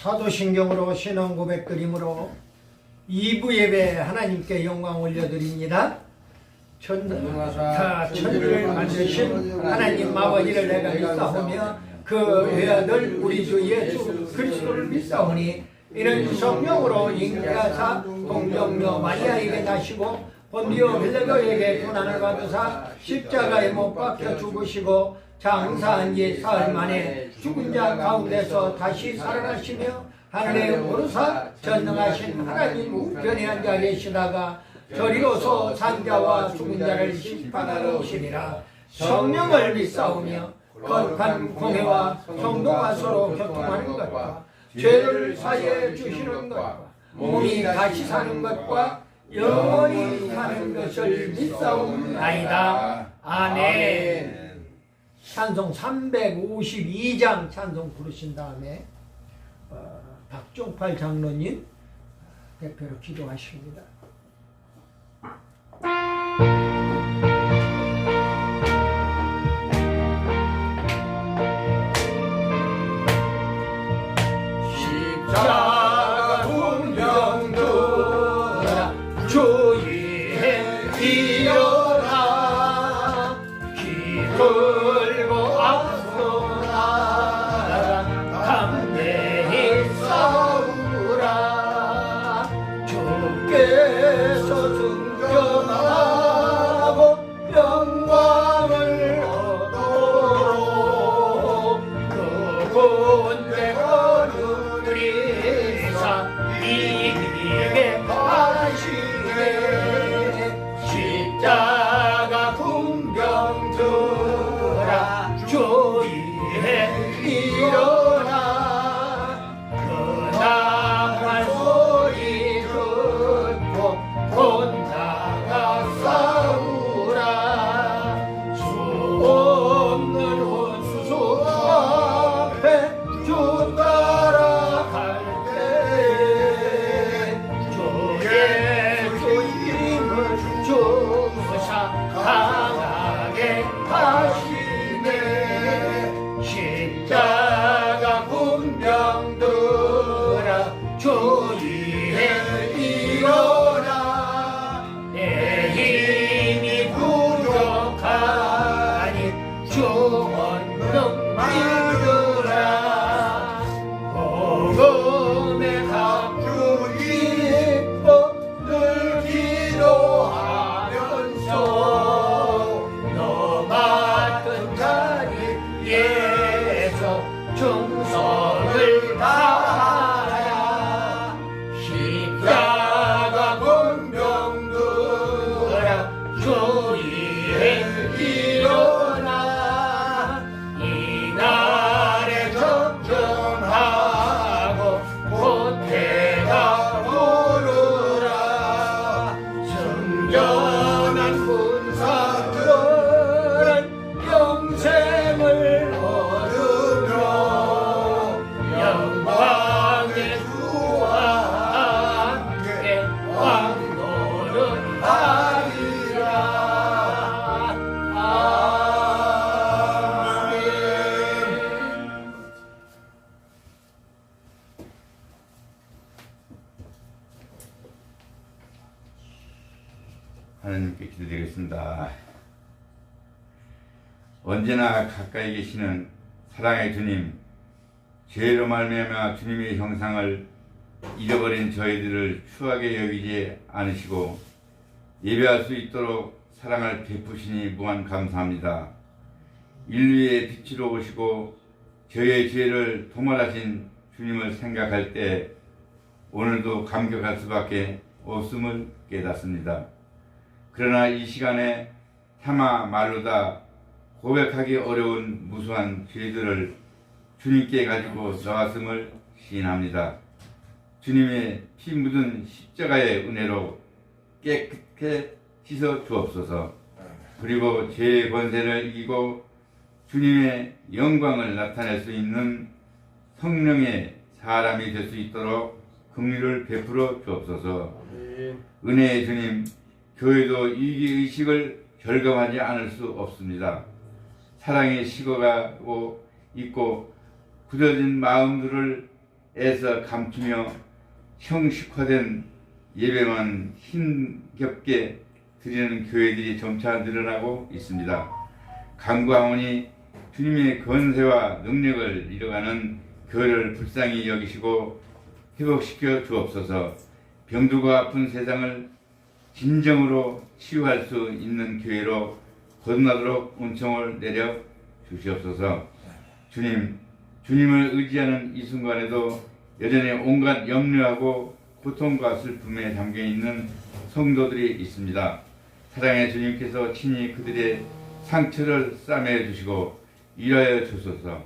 사도신경으로 신앙 고백드림으로 2부 예배 하나님께 영광 올려드립니다. 천지를 만드신 하나님 아버지를 내가 믿사오며 그 외아들 우리 주 예수 그리스도를 믿사오니 이는 성령으로 인자사 동정녀 마리아에게 나시고 본디오 빌라도에게 고난을 받으사 십자가에 못 박혀 죽으시고 장사한 지 사흘 만에 죽은 자 가운데서 다시 살아나시며 하늘에 오르사 전능하신 하나님 우편에 앉아 계시다가 저리로서 산자와 죽은 자를 심판하러 오시리라. 성령을 믿사오며 거룩한 공회와 성도가 서로 교통하는 것과 죄를 사해 주시는 것과 몸이 다시 사는 것과 영원히 사는 것을 믿사옵나이다. 아멘. 찬송 352장 찬송 부르신 다음에 박종팔 장로님 대표로 기도하십니다. 십자가 군병들아 주의 이어라 기들고 앞서라 담대히 싸우라 주께서 승천하고 영광을 얻도록 그군대 거두리사 이기게 하시네 십자가 군병들아 주의 일어나 그 나팔 소리 듣고 혼자가 싸우라 수 없는 원수 앞에 주 따라갈 때 주의 주임을 주사 강하게 하시네 십자가 군병들아 주의 일어나 내 힘이 부족하니 주 권능 믿으라 복음의 값주 기뻐 늘 기도하면서 너 맡은 자리에서 충성을 다하라 십자가 군병들아 주의 일어나 이 날에 적정하고 고태가 오르라 승전한 군사들은 영생을 얻으며 영광의 주와 함께 왕노를 하리라. 아멘. 하나님께 기도드리겠습니다. 언제나 가까이 계시는 사랑의 주님, 죄로 말미암아 주님의 형상을 잃어버린 저희들을 추하게 여기지 않으시고 예배할 수 있도록 사랑을 베푸시니 무한 감사합니다. 인류의 빛으로 오시고 저희의 죄를 도말하신 주님을 생각할 때 오늘도 감격할 수밖에 없음을 깨닫습니다. 그러나 이 시간에 차마 말로 다 고백하기 어려운 무수한 죄들을 주님께 가지고 나왔음을 시인합니다. 주님의 피 묻은 십자가의 은혜로 깨끗게 씻어 주옵소서. 그리고 죄의 권세를 이기고 주님의 영광을 나타낼 수 있는 성령의 사람이 될 수 있도록 긍휼을 베풀어 주옵소서. 은혜의 주님, 교회도 위기의식을 결감하지 않을 수 없습니다. 사랑이 식어가고 있고 굳어진 마음들을 애써 감추며 형식화된 예배만 힘겹게 드리는 교회들이 점차 늘어나고 있습니다. 간구하오니 주님의 권세와 능력을 잃어가는 교회를 불쌍히 여기시고 회복시켜 주옵소서. 병들고 아픈 세상을 진정으로 치유할 수 있는 교회로 거듭나도록 은총을 내려 주시옵소서. 주님을 의지하는 이 순간에도 여전히 온갖 염려하고 고통과 슬픔에 잠겨있는 성도들이 있습니다. 사랑의 주님께서 친히 그들의 상처를 싸매 주시고 일하여 주소서.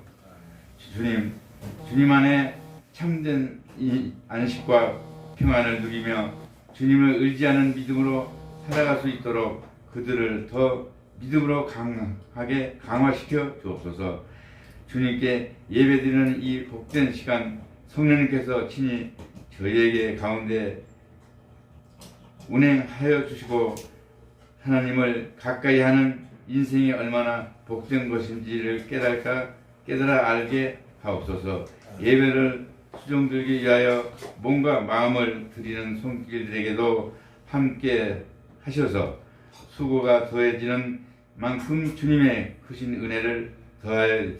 주님 안에 참된 이 안식과 평안을 누리며 주님을 의지하는 믿음으로 살아갈 수 있도록 그들을 더 믿음으로 강하게 강화시켜 주옵소서. 주님께 예배드리는 이 복된 시간 성령님께서 친히 저희에게 가운데 운행하여 주시고 하나님을 가까이 하는 인생이 얼마나 복된 것인지를 깨달아 알게 하옵소서. 예배를 수종들기 위하여 몸과 마음을 드리는 손길들에게도 함께 하셔서 수고가 더해지는 만큼 주님의 크신 은혜를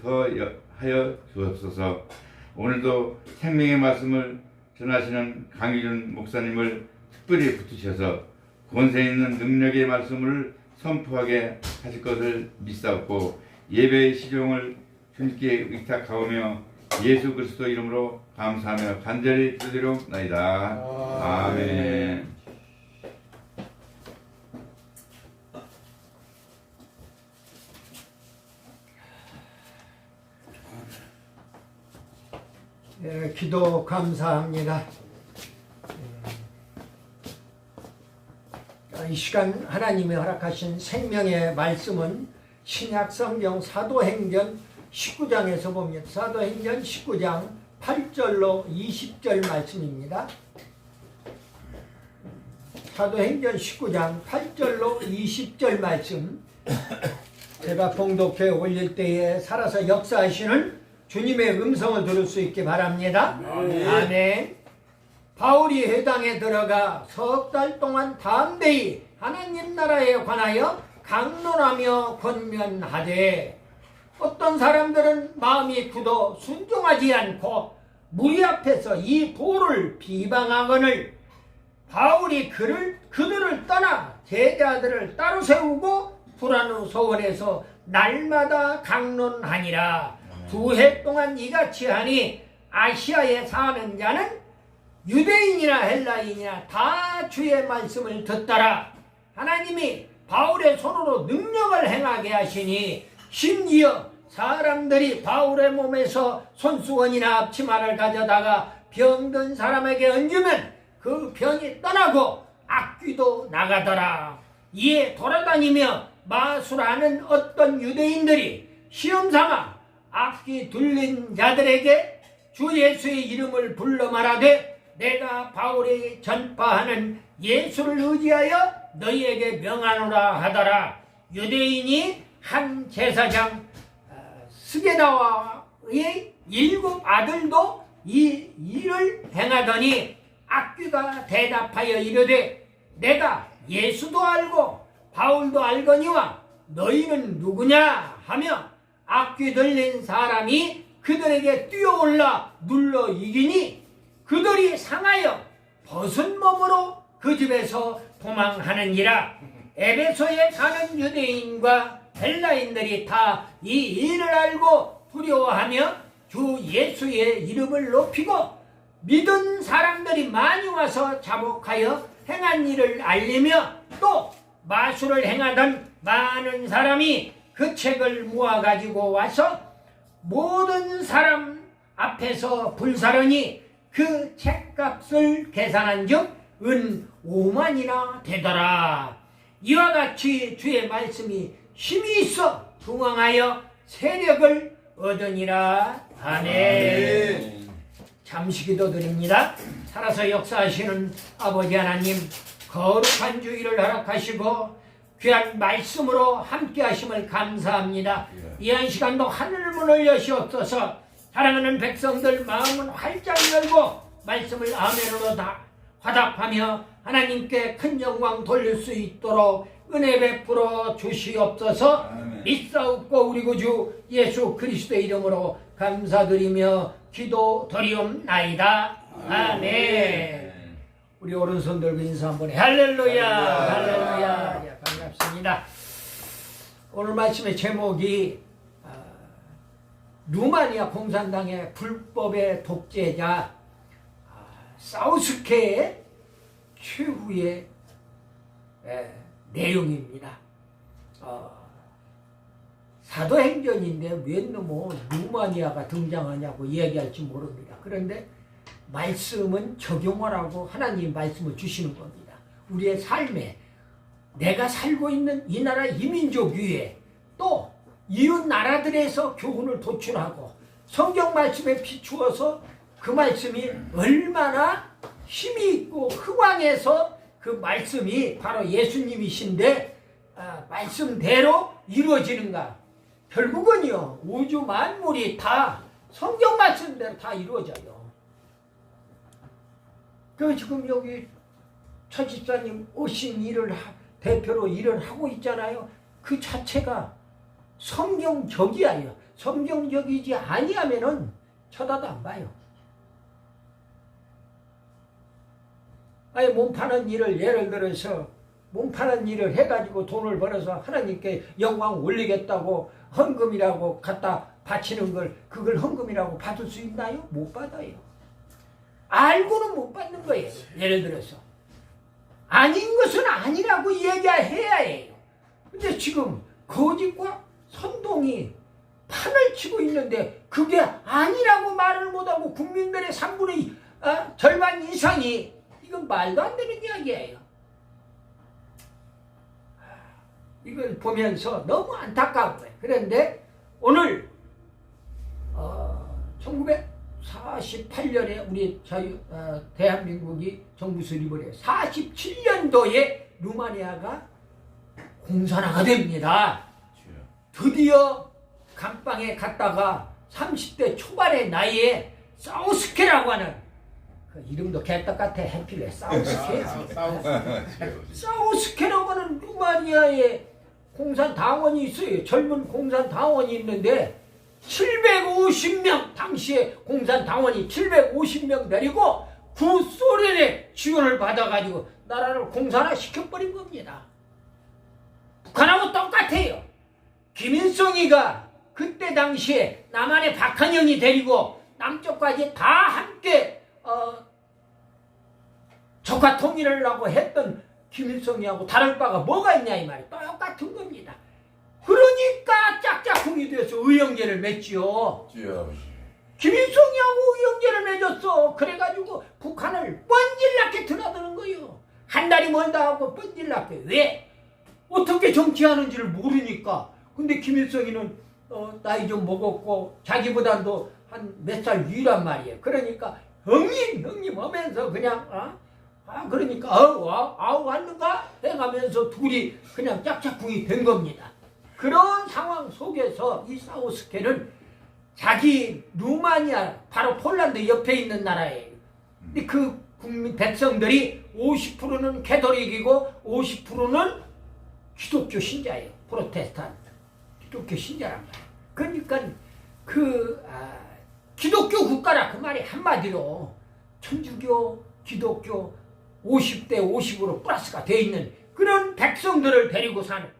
더하여 주옵소서. 오늘도 생명의 말씀을 전하시는 강희준 목사님을 특별히 붙으셔서 권세 있는 능력의 말씀을 선포하게 하실 것을 믿사옵고 예배의 시종을 주님께 의탁하오며 예수 그리스도 이름으로 감사하며 간절히 기도드리옵나이다. 아멘. 기도 감사합니다. 이 시간 하나님이 허락하신 생명의 말씀은 신약성경 사도행전 19장에서 봅니다. 사도행전 19장 8절로 20절 말씀입니다. 사도행전 19장 8절로 20절 말씀, 제가 봉독해 올릴 때에 살아서 역사하시는 주님의 음성을 들을 수 있게 바랍니다. 아멘. 바울이 회당에 들어가 석 달 동안 담대히 하나님 나라에 관하여 강론하며 권면하되 어떤 사람들은 마음이 굳어 순종하지 않고 무리 앞에서 이 보를 비방하거늘 바울이 그들을 떠나 제자들을 따로 세우고 불안후 소원에서 날마다 강론하니라. 2해 동안 이같이 하니 아시아에 사는 자는 유대인이나 헬라인이나 다 주의 말씀을 듣더라. 하나님이 바울의 손으로 능력을 행하게 하시니 심지어 사람들이 바울의 몸에서 손수건이나 앞치마를 가져다가 병든 사람에게 얹으면 그 병이 떠나고 악귀도 나가더라. 이에 돌아다니며 마술하는 어떤 유대인들이 시험삼아 악귀 들린 자들에게 주 예수의 이름을 불러 말하되 내가 바울이 전파하는 예수를 의지하여 너희에게 명하노라 하더라. 유대인이 한 제사장 스게나와의 7 아들도 이 일을 행하더니 악귀가 대답하여 이르되 내가 예수도 알고 바울도 알거니와 너희는 누구냐 하며 악귀 들린 사람이 그들에게 뛰어올라 눌러 이기니 그들이 상하여 벗은 몸으로 그 집에서 도망하느니라. 에베소에 사는 유대인과 헬라인들이 다 이 일을 알고 두려워하며 주 예수의 이름을 높이고 믿은 사람들이 많이 와서 자복하여 행한 일을 알리며 또 마술을 행하던 많은 사람이 그 책을 모아가지고 와서 모든 사람 앞에서 불사르니 그 책값을 계산한 즉 은 5만이나 되더라. 이와 같이 주의 말씀이 힘이 있어 중앙하여 세력을 얻으니라. 아멘. 잠시 기도드립니다. 살아서 역사하시는 아버지 하나님, 거룩한 주일을 허락하시고 귀한 말씀으로 함께 하심을 감사합니다. 이 한 시간도 하늘 문을 여시옵소서. 사랑하는 백성들 마음은 활짝 열고 말씀을 아멘으로 다 화답하며 하나님께 큰 영광 돌릴 수 있도록 은혜 베풀어 주시옵소서. 아멘. 믿사옵고 우리 구주 예수 그리스도의 이름으로 감사드리며 기도드리옵나이다. 아멘. 우리 오른손 들고 인사 한번 해. 할렐루야. 할렐루야. 예, 반갑습니다. 오늘 말씀의 제목이 루마니아 공산당의 불법의 독재자 사우스케의 최후의 내용입니다. 사도행전인데 왜 너무 루마니아가 등장하냐고 이야기할지 모릅니다. 그런데 말씀은 적용하라고 하나님 말씀을 주시는 겁니다. 우리의 삶에 내가 살고 있는 이 나라 이민족 위에 또 이웃 나라들에서 교훈을 도출하고 성경 말씀에 비추어서 그 말씀이 얼마나 힘이 있고 흥왕해서 그 말씀이 바로 예수님이신데 말씀대로 이루어지는가. 결국은요 우주 만물이 다 성경 말씀대로 다 이루어져요. 그 지금 여기 차 집사님 오신 일을 대표로 일을 하고 있잖아요. 그 자체가 성경적이야요. 성경적이지 아니하면은 쳐다도 안 봐요. 아예 몸 파는 일을 예를 들어서 몸 파는 일을 해가지고 돈을 벌어서 하나님께 영광 올리겠다고 헌금이라고 갖다 바치는 걸 그걸 헌금이라고 받을 수 있나요? 못 받아요. 알고는 못 받는 거예요. 예를 들어서 아닌 것은 아니라고 얘기해야 해요. 근데 지금 거짓과 선동이 판을 치고 있는데 그게 아니라고 말을 못하고 국민들의 3분의 절반 이상이 이건 말도 안 되는 이야기예요. 이걸 보면서 너무 안타까워요. 그런데 오늘 1948년에 우리 대한민국이 정부 수립을 해요. 47년도에 루마니아가 공산화가 됩니다. 드디어 감방에 갔다가 30대 초반의 나이에 사우스케라고 하는 그 이름도 개떡 같아. 해필레 사우스케. 사우스케라고 하는 루마니아에 공산당원이 있어요. 젊은 공산당원이 있는데 750명 당시에 공산당원이 750명 데리고 구소련의 지원을 받아가지고 나라를 공산화 시켜버린 겁니다. 북한하고 똑같아요. 김일성이가 그때 당시에 남한의 박한영이 데리고 남쪽까지 다 함께 적화 통일을 하고 했던 김일성이하고 다를 바가 뭐가 있냐 이 말이 똑같은 겁니다. 그러니까 짝짝꿍이 돼서 의형제를 맺지요. 김일성이하고 의형제를 맺었어. 그래가지고 북한을 뻔질나게 드나드는 거예요. 한 달이 멀다 하고 뻔질나게. 왜? 어떻게 정치하는지를 모르니까. 근데 김일성이는 나이 좀 먹었고 자기보다도 한 몇 살 위란 말이에요. 그러니까 형님 하면서 그냥 그러니까 아우 왔는가 해가면서 둘이 그냥 짝짝꿍이 된 겁니다. 그런 상황 속에서 이 사우스케는 자기 루마니아 바로 폴란드 옆에 있는 나라예요. 근데 그 국민 백성들이 50%는 캐톨릭이고 50%는 기독교 신자예요. 프로테스탄트 기독교 신자란 말이에요. 그러니까 기독교 국가라 그 말이 한마디로 천주교 기독교 50대 50으로 플러스가 돼 있는 그런 백성들을 데리고 사는.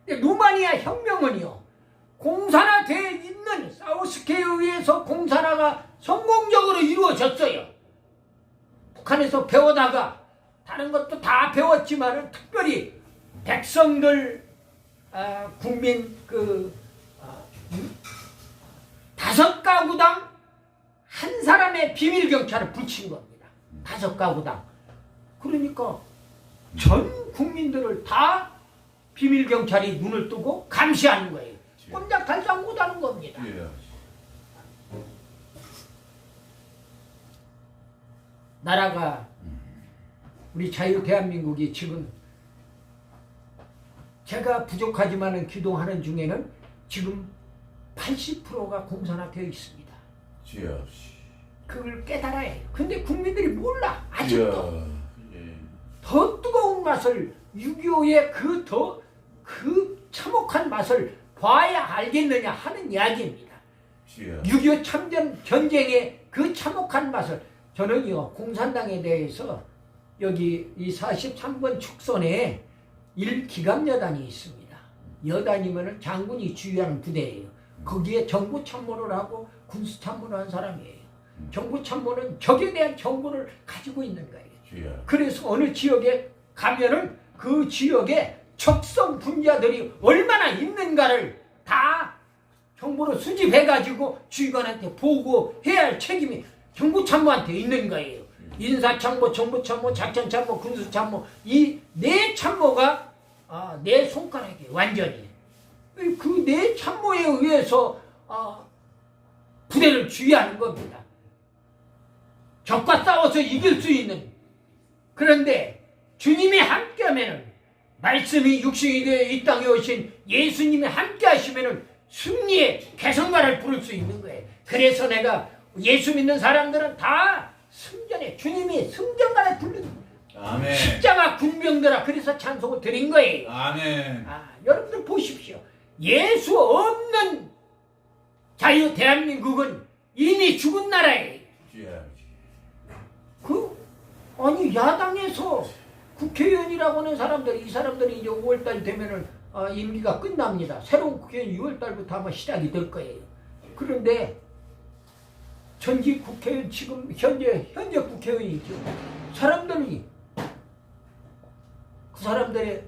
근데 루마니아 혁명은요 공산화되어 있는 사우스케에 의해서 공산화가 성공적으로 이루어졌어요. 북한에서 배우다가 다른 것도 다 배웠지만 특별히 백성들 국민 5가구당 한 사람의 비밀경찰을 붙인 겁니다. 5가구당. 그러니까 전 국민들을 다 비밀경찰이 눈을 뜨고 감시하는 거예요. 꼼짝달싹 못하는 겁니다. 나라가 우리 자유 대한민국이 지금 제가 부족하지만은 기도하는 중에는 지금 80%가 공산화되어 있습니다. 주여. 그걸 깨달아야 해요. 근데 국민들이 몰라. 아직도. 주여. 예. 더 뜨거운 맛을 6.25의 그 참혹한 맛을 봐야 알겠느냐 하는 이야기입니다. 주여. 6.25 참전 전쟁의 그 참혹한 맛을 저는요 공산당에 대해서 여기 이 43번 축선에 1기갑여단이 있습니다. 여단이면은 장군이 주유하는 부대예요. 거기에 정부 참모를 하고 군수 참모를 한 사람이에요. 정부 참모는 적에 대한 정보를 가지고 있는 거예요. 주여. 그래서 어느 지역에 가면은 그 지역에 적성 분자들이 얼마나 있는가를 다 정보를 수집해가지고 주의관한테 보고해야 할 책임이 정부 참모한테 있는 거예요. 인사참모, 정부참모, 작전참모, 군수참모 이 네 참모가 네 손가락에 완전히 그 네 참모에 의해서 부대를 주의하는 겁니다. 적과 싸워서 이길 수 있는. 그런데 주님이 함께하면은 말씀이 육신이 되어 이 땅에 오신 예수님이 함께 하시면은 승리의 개성가를 부를 수 있는 거예요. 그래서 내가 예수 믿는 사람들은 다 승전에 주님이 승전가를 부르는 아멘. 십자가 군병들아 그래서 찬송을 드린 거예요. 아멘. 여러분들 보십시오. 예수 없는 자유 대한민국은 이미 죽은 나라예요. 주여. 아니 야당에서 국회의원이라고 하는 사람들 이 사람들이 이제 5월달 되면은 임기가 끝납니다. 새로운 국회의원 6월달부터 아마 시작이 될 거예요. 그런데 전직 국회의원 지금 현재 국회의원이죠. 사람들이 그 사람들의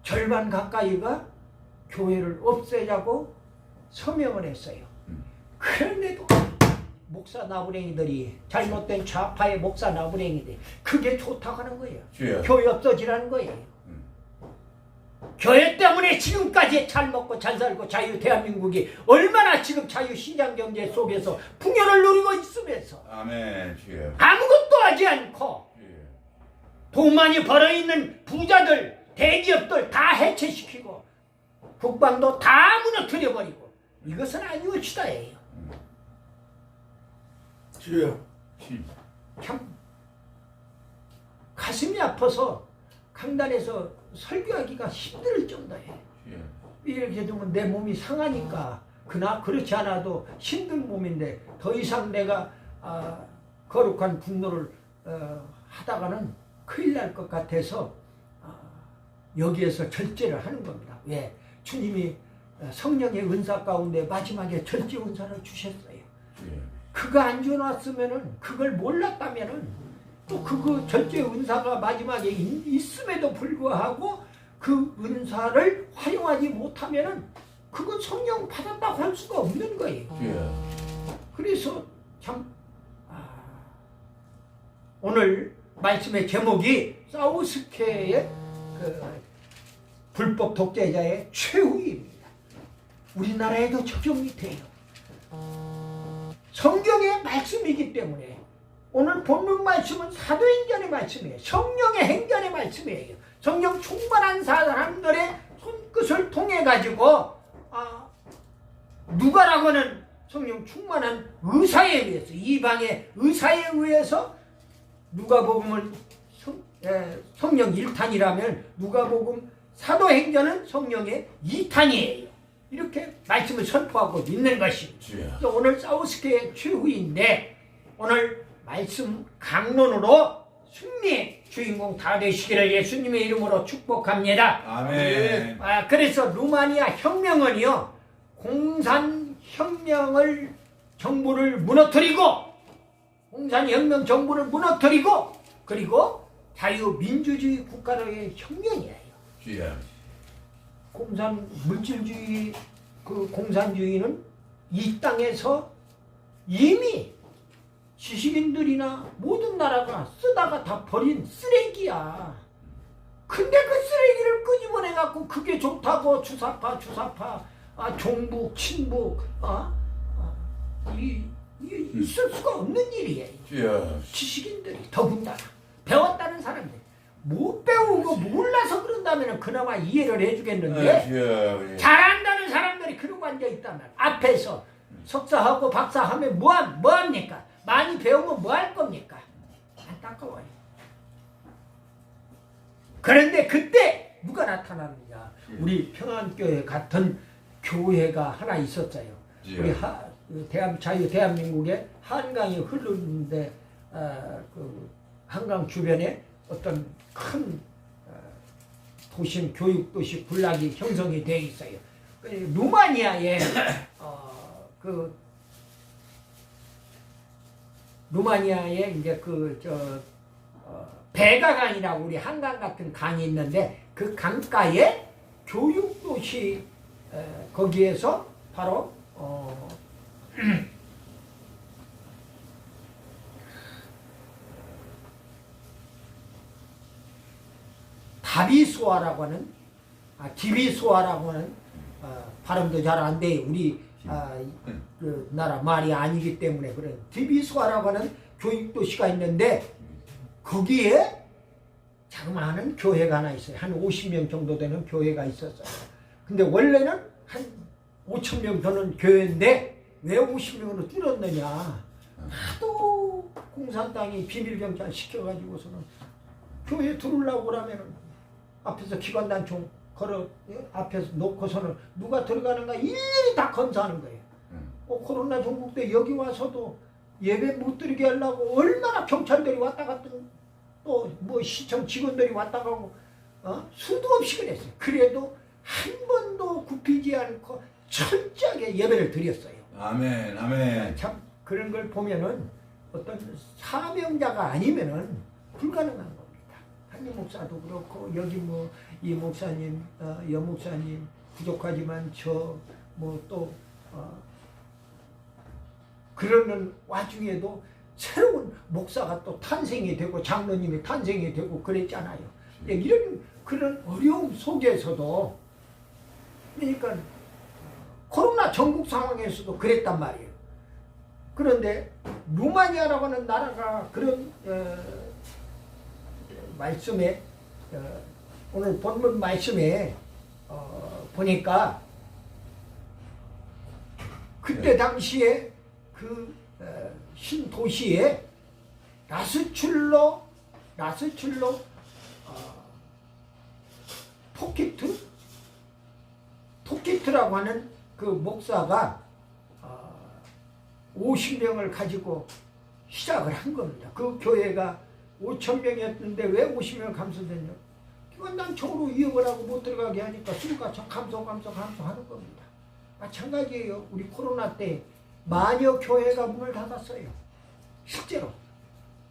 절반 가까이가 교회를 없애자고 서명을 했어요. 그런데도 목사 나부랭이들이 잘못된 좌파의 목사 나부랭이들 그게 좋다고 하는 거예요. 주여. 교회 없어지라는 거예요. 교회 때문에 지금까지 잘 먹고 잘 살고 자유 대한민국이 얼마나 지금 자유 시장 경제 속에서 풍요를 누리고 있으면서 아멘. 주여. 아무것도 하지 않고 주여. 돈 많이 벌어있는 부자들 대기업들 다 해체시키고 국방도 다 무너뜨려버리고 이것은 아니오시다예요. 주여. 참 가슴이 아파서 강단에서 설교하기가 힘들 정도예요. 주여. 이렇게 되면 내 몸이 상하니까 그나 그렇지 않아도 힘든 몸인데 더 이상 내가 거룩한 분노를 하다가는 큰일 날 것 같아서 여기에서 절제를 하는 겁니다. 왜? 주님이 성령의 은사 가운데 마지막에 절제 은사를 주셨어요. 주여. 그거 안 줘놨으면은 그걸 몰랐다면은 또 그거 절제 은사가 마지막에 있음에도 불구하고 그 은사를 활용하지 못하면은 그건 성령 받았다고 할 수가 없는 거예요. 주여. 그래서 참 오늘 말씀의 제목이 사우스케의 그 불법 독재자의 최후입니다. 우리나라에도 적용이 돼요. 성경의 말씀이기 때문에 오늘 본문 말씀은 사도행전의 말씀이에요. 성령의 행전의 말씀이에요. 성령 충만한 사람들의 손끝을 통해 가지고 누가라고는 성령 충만한 의사에 의해서 이방의 의사에 의해서 누가복음을 성령 1탄이라면 누가복음 사도행전은 성령의 2탄이에요. 이렇게 말씀을 선포하고 있는 것입니다. 오늘 사우스케의 최후인데 오늘 말씀 강론으로 승리의 주인공 다 되시기를 예수님의 이름으로 축복합니다. 아멘. 그래서 루마니아 혁명은요 공산혁명을 정부를 무너뜨리고 공산혁명 정부를 무너뜨리고 그리고 자유민주주의 국가로의 혁명이에요. 주여. 공산 물질주의 그 공산주의는 이 땅에서 이미 지식인들이나 모든 나라가 쓰다가 다 버린 쓰레기야. 근데 그 쓰레기를 끄집어내 갖고 그게 좋다고 주사파 종북 친북 있을 수가 없는 일이에요. 주여. 지식인들이 더군다나 배웠다는 사람들 못 배우고 몰라서 그런다면 그나마 이해를 해주겠는데 주여. 잘한다는 사람들이 그러고 앉아있다면 앞에서 석사하고 박사하면 뭐합니까? 많이 배우면 뭐 할 겁니까? 안타까워요. 그런데 그때 누가 나타났느냐? 우리 평안교회 같은 교회가 하나 있었어요. 우리 대한민국에 한강이 흐르는데 그 한강 주변에 어떤 큰 도심, 교육도시 군락이 형성이 되어 있어요. 루마니아에 루마니아에 이제 베가강이라고 우리 한강 같은 강이 있는데 그 강가에 교육도시 거기에서 바로 다비소아라고 하는 디비소아라고 하는 발음도 잘 안 돼요. 우리 그 나라 말이 아니기 때문에 그래. 디비소아라고 하는 교육도시가 있는데 거기에 자그마한 교회가 하나 있어요. 한 50명 정도 되는 교회가 있었어요. 근데 원래는 한 5,000명 되는 교회인데 왜 50명으로 줄었느냐. 하도 공산당이 비밀경찰 시켜가지고서는 교회 들어오려고 그러면은 앞에서 기관단총 걸어 앞에서 놓고서는 누가 들어가는가 일일이 다 검사하는 거예요. 코로나 전국 때 여기 와서도 예배 못 드리게 하려고 얼마나 경찰들이 왔다 갔다 또 뭐 시청 직원들이 왔다 가고 수도 없이 그랬어요. 그래도 한 번도 굽히지 않고 철저하게 예배를 드렸어요. 아멘, 아멘. 참 그런 걸 보면은 어떤 사명자가 아니면은 불가능한 겁니다. 한임 목사도 그렇고 여기 뭐 이 목사님, 여 목사님 부족하지만 저 뭐 또 그러는 와중에도 새로운 목사가 또 탄생이 되고 장로님이 탄생이 되고 그랬잖아요. 이런 그런 어려움 속에서도 그러니까 코로나 전국 상황에서도 그랬단 말이에요. 그런데 루마니아라고 하는 나라가 그런 말씀에 오늘 본문 말씀에 보니까 그때 당시에 그 신도시에 라스출로 토키트라고 하는 그 목사가 50명을 가지고 시작을 한 겁니다. 그 교회가 5,000명이었는데 왜 50명을 감소됐냐? 기관단총으로 이역을 하고 못 들어가게 하니까 수가 감소하는 겁니다. 마찬가지예요. 우리 코로나 때 마녀 교회가 문을 닫았어요. 실제로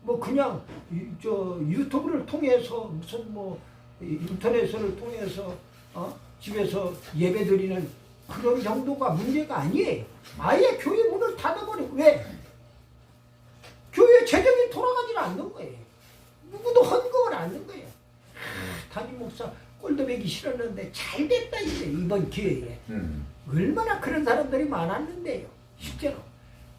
뭐 그냥 유튜브를 통해서 무슨 뭐 인터넷을 통해서 집에서 예배드리는 그런 정도가 문제가 아니에요. 아예 교회 문을 닫아버리고 왜? 교회 재정이 돌아가지는 않는 거예요. 누구도 헌금을 안 하는 거예요. 담임 목사 꼴도배기 싫었는데 잘 됐다 이제 이번 기회에. 얼마나 그런 사람들이 많았는데요. 실제로.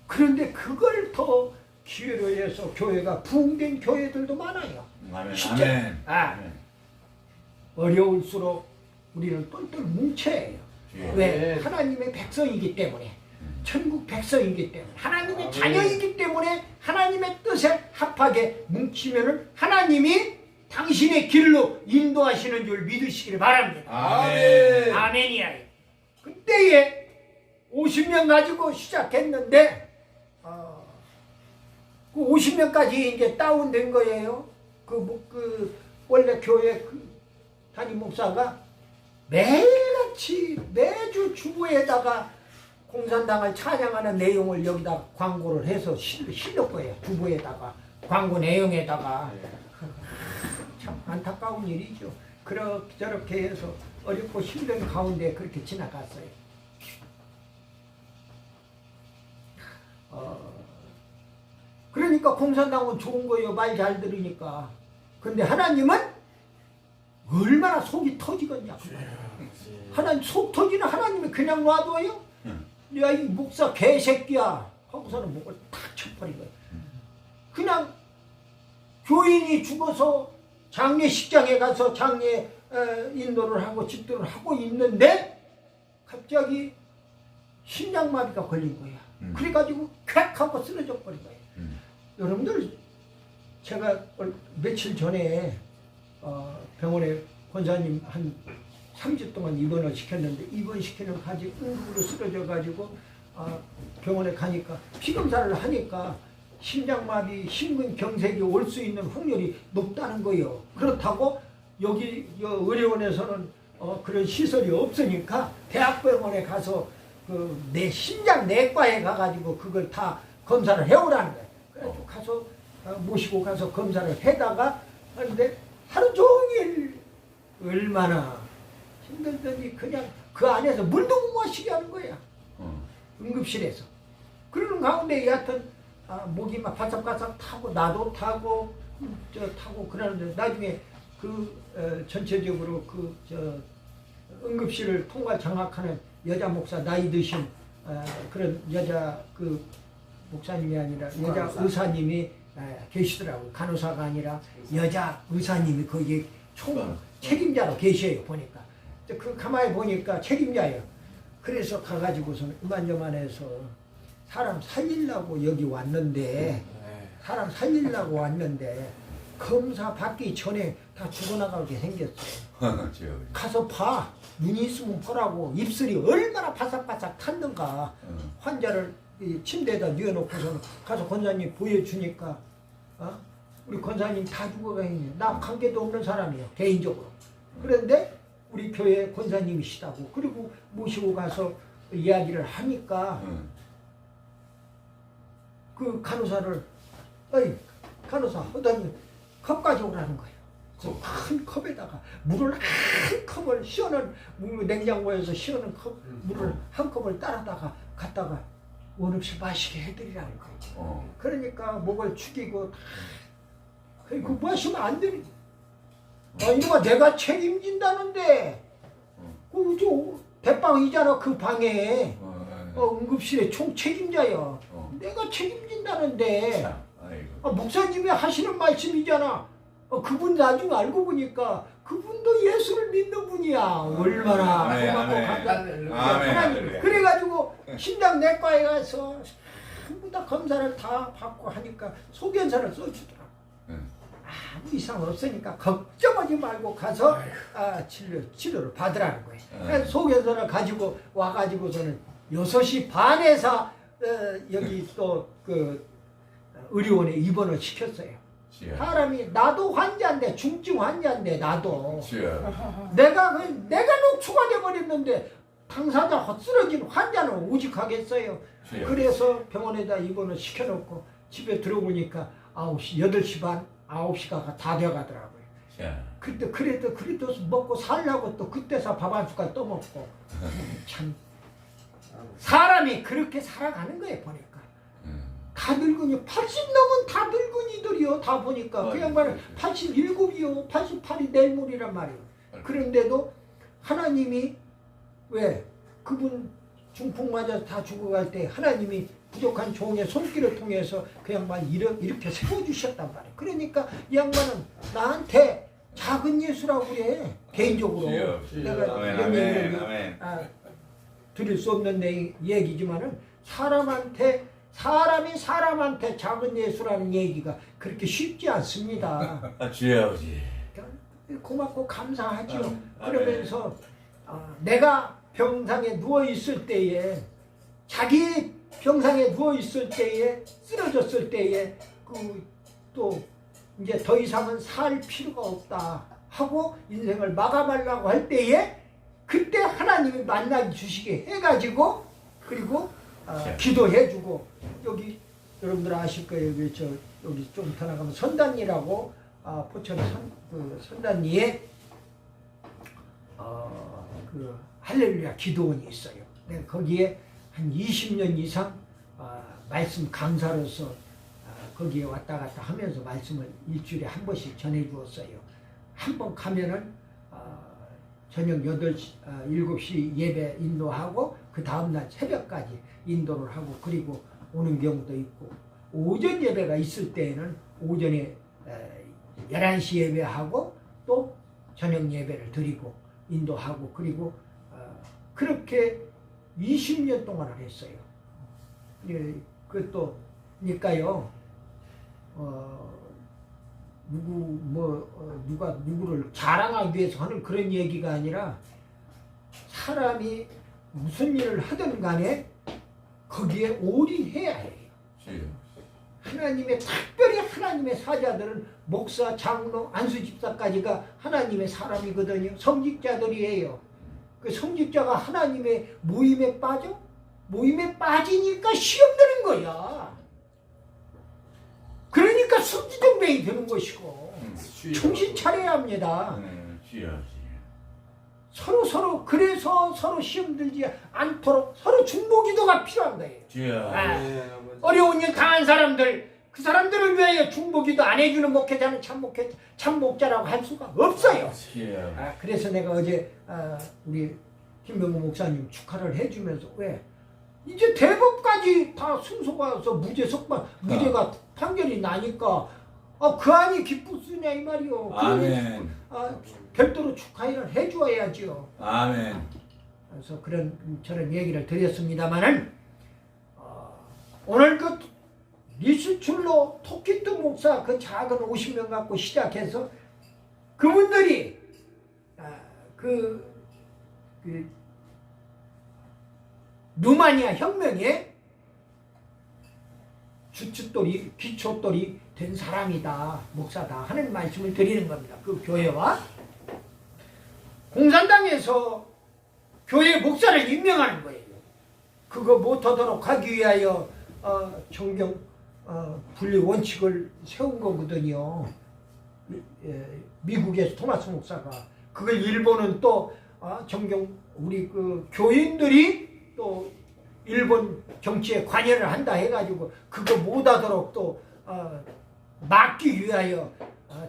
그런데 그걸 더 기회로 해서 교회가 부흥된 교회들도 많아요. 아멘. 실제로. 아멘. 어려울수록 우리는 똘똘 뭉쳐야 해요. 왜? 하나님의 백성이기 때문에. 천국 백성이기 때문에. 하나님의 자녀이기 때문에 하나님의 뜻에 합하게 뭉치면은 하나님이 당신의 길로 인도하시는 줄 믿으시기를 바랍니다. 아멘. 아멘이야. 그때에 50명 가지고 시작했는데 그 50명까지 이제 다운된 거예요. 그 원래 교회 그 담임 목사가 매일같이 매주 주보에다가 공산당을 찬양하는 내용을 여기다 광고를 해서 실을 거예요. 주보에다가 광고 내용에다가. 참 안타까운 일이죠. 그렇게 저렇게 해서 어렵고 힘든 가운데 그렇게 지나갔어요. 그러니까 공산당은 좋은 거예요. 말 잘 들으니까. 근데 하나님은 얼마나 속이 터지겠냐. 하나님 속 터지는 하나님이 그냥 놔둬요? 야, 이 목사 개새끼야 하고서는 목을 탁 쳐버린 거예요. 그냥 교인이 죽어서 장례식장에 가서 장례 인도를 하고 집도를 하고 있는데 갑자기 심장마비가 걸린 거야. 그래가지고 쾌하고 쓰러져 버린 거야. 여러분들 제가 며칠 전에 병원에 권사님 한 3주 동안 입원을 시켰는데 입원시키는 가지 응급으로 쓰러져 가지고 병원에 가니까 피검사를 하니까 심장마비, 심근경색이 올 수 있는 확률이 높다는 거예요. 그렇다고 여기 의료원에서는 그런 시설이 없으니까 대학병원에 가서 내 심장 내과에 가가지고 그걸 다 검사를 해오라는 거예요. 그래서 가서 모시고 가서 검사를 해다가 하는데 하루 종일 얼마나 힘들더니 그냥 그 안에서 물도 못 마시게 하는 거야. 응급실에서. 그러는 가운데 여하튼 목이 막 바삭바삭 타고 나도 타고 타고 그러는데 나중에 전체적으로 응급실을 통과 장악하는 여자 목사 나이 드신 그런 여자 목사님이 아니라 여자 의사님이 계시더라고요. 간호사가 아니라 여자 의사님이 거기에 총 책임자로 계셔요. 보니까 가만히 보니까 책임자예요. 그래서 가가지고서는 이만저만해서 사람 살리려고 여기 왔는데 사람 살리려고 왔는데 검사 받기 전에 다 죽어나가게 생겼어요. 가서 봐. 눈이 있으면 보라고. 입술이 얼마나 바삭바삭 탔는가. 환자를 침대에다 뉘어놓고서는 가서 권사님 보여주니까 우리 권사님 다 죽어가있네. 나 관계도 없는 사람이에요. 개인적으로. 그런데 우리 교회 권사님이시다고. 그리고 모시고 가서 이야기를 하니까 그 간호사를 어이 간호사 하더니 컵 가져오라는 거예요. 큰 컵에다가 물을 한 컵을 시원한 냉장고에서 시원한 물을 한 컵을 따라다가 갖다가 원 없이 마시게 해드리라는 거예요. 그러니까 목을 축이고 그 마시면 안 되니. 이놈아 내가 책임진다는데 저 대방이잖아 그 방에 응급실에 총 책임자야. 내가 책임진다는데 목사님이 하시는 말씀이잖아. 그분 나중에 알고 보니까 그분도 예수를 믿는 분이야. 얼마나 고맙고 감사해요. 하나님. 그래가지고 심장내과에 가서 전부 다 검사를 다 받고 하니까 소견서를 써주더라고. 아무 이상 없으니까 걱정하지 말고 가서 치료를 받으라는 거예요. 그래서 소견서를 가지고 와가지고서는 6시 반에서 여기 또 의료원에 입원을 시켰어요. 사람이 나도 환자인데 중증 환자인데 나도 내가 녹초가 돼버렸는데 당사자 쓰러진 환자는 오직하겠어요. 그래서 병원에다 입원을 시켜놓고 집에 들어오니까 9시, 8시 반, 9시가 다 돼가더라고요. 그래도 먹고 살려고 또 그때서 밥 한 숟갈 떠먹고 참 사람이 그렇게 살아가는 거예요. 보니까 다 늙은이 80 넘은 다 늙은이들이요. 다 보니까 그 양반은 87이요 88이 내일 모리란 말이에요. 그런데도 하나님이 왜 그분 중풍 맞아서 다 죽어갈 때 하나님이 부족한 종의 손길을 통해서 그 양반 이렇게 세워주셨단 말이에요. 그러니까 이 양반은 나한테 작은 예수라고 그래. 개인적으로 내가 이런 얘기를 드릴 수 없는 얘기지만은 사람이 사람한테 작은 예수라는 얘기가 그렇게 쉽지 않습니다. 주의 아버지. 고맙고 감사하죠. 그러면서 내가 병상에 누워 있을 때에 자기 병상에 누워 있을 때에 쓰러졌을 때에 또 이제 더 이상은 살 필요가 없다 하고 인생을 마감하려고 할 때에 그때 하나님이 만나 주시게 해가지고 그리고 기도해주고 여기 여러분들 아실 거예요. 여기 좀 더 나가면 선단리라고 포천 선단리에 할렐루야 기도원이 있어요. 내가 거기에 한 20년 이상 말씀 강사로서 거기에 왔다 갔다 하면서 말씀을 일주일에 한 번씩 전해 주었어요. 한 번 가면은 저녁 7시 예배 인도하고 그 다음날 새벽까지 인도를 하고 그리고 오는 경우도 있고 오전 예배가 있을 때에는 오전에 11시 예배하고 또 저녁 예배를 드리고 인도하고 그리고 그렇게 20년 동안을 했어요. 예, 그것도 그러니까요. 누가 누구를 자랑하기 위해서 하는 그런 얘기가 아니라 사람이 무슨 일을 하든 간에 거기에 올인해야 해요. 하나님의 특별히 하나님의 사자들은 목사, 장로, 안수집사까지가 하나님의 사람이거든요. 성직자들이에요. 그 성직자가 하나님의 모임에 빠져? 모임에 빠지니까 시험 드는 거야. 그러니까 순지정뱅이 되는 것이고 정신 차려야 합니다. 서로 그래서 서로 시험 들지 않도록 서로 중보기도가 필요한 거예요. 어려운 일 당한 사람들, 그 사람들을 위하여 중보기도 안 해주는 목회자는 참목자라고 할 수가 없어요. 그래서 내가 어제 우리 김병구 목사님 축하를 해주면서 왜 이제 대법까지 다 순서가 와서 무죄가 판결이 나니까 그 안이 기쁘시냐 이 말이요. 아멘. 별도로 축하를 해주어야지요. 아멘. 그래서 저런 얘기를 드렸습니다만은 오늘 그 리스출로 토키트 목사 그 작은 50명 갖고 시작해서 그분들이 그 루마니아 혁명에 주춧돌이 기초돌이 된 사람이다, 목사다 하는 말씀을 드리는 겁니다. 그 교회와 공산당에서 교회 목사를 임명하는 거예요. 그거 못하도록 하기 위하여 정경 분리 원칙을 세운 거거든요. 미국에서 토마스 목사가 그걸 일본은 또 정경 우리 그 교인들이 또 일본 정치에 관여를 한다 해가지고 그거 못하도록 또 막기 위하여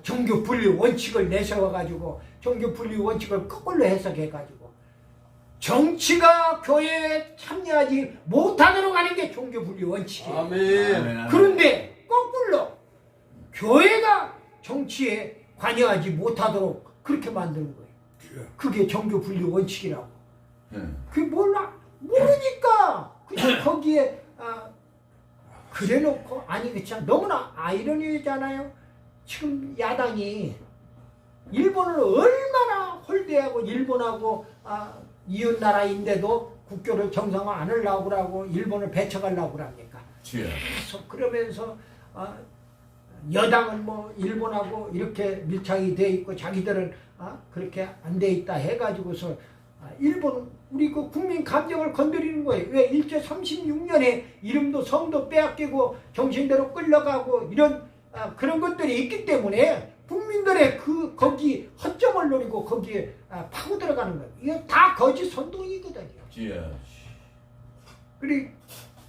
정교 분리 원칙을 내세워가지고 정교 분리 원칙을 거꾸로 해석해가지고 정치가 교회에 참여하지 못하도록 하는 게 종교 분리 원칙이에요. 아멘. 그런데 거꾸로 교회가 정치에 관여하지 못하도록 그렇게 만드는 거예요. 그게 종교 분리 원칙이라고. 그게 모르니까 그냥 거기에 그래놓고 아니 그 참 너무나 아이러니잖아요. 지금 야당이 일본을 얼마나 홀대하고 일본하고 이웃 나라인데도 국교를 정상화 안 하려고 그러고 일본을 배척하려고 그럽니까? 계속 그러면서 여당은 뭐 일본하고 이렇게 밀착이 돼 있고 자기들은 그렇게 안 돼 있다 해가지고서 일본은 우리 그 국민 감정을 건드리는 거예요. 왜 일제 36년에 이름도 성도 빼앗기고 정신대로 끌려가고 이런 그런 것들이 있기 때문에 국민들의 거기 허점을 노리고 거기에 파고 들어가는 거예요. 이게 다 거짓 선동이거든요. 그리고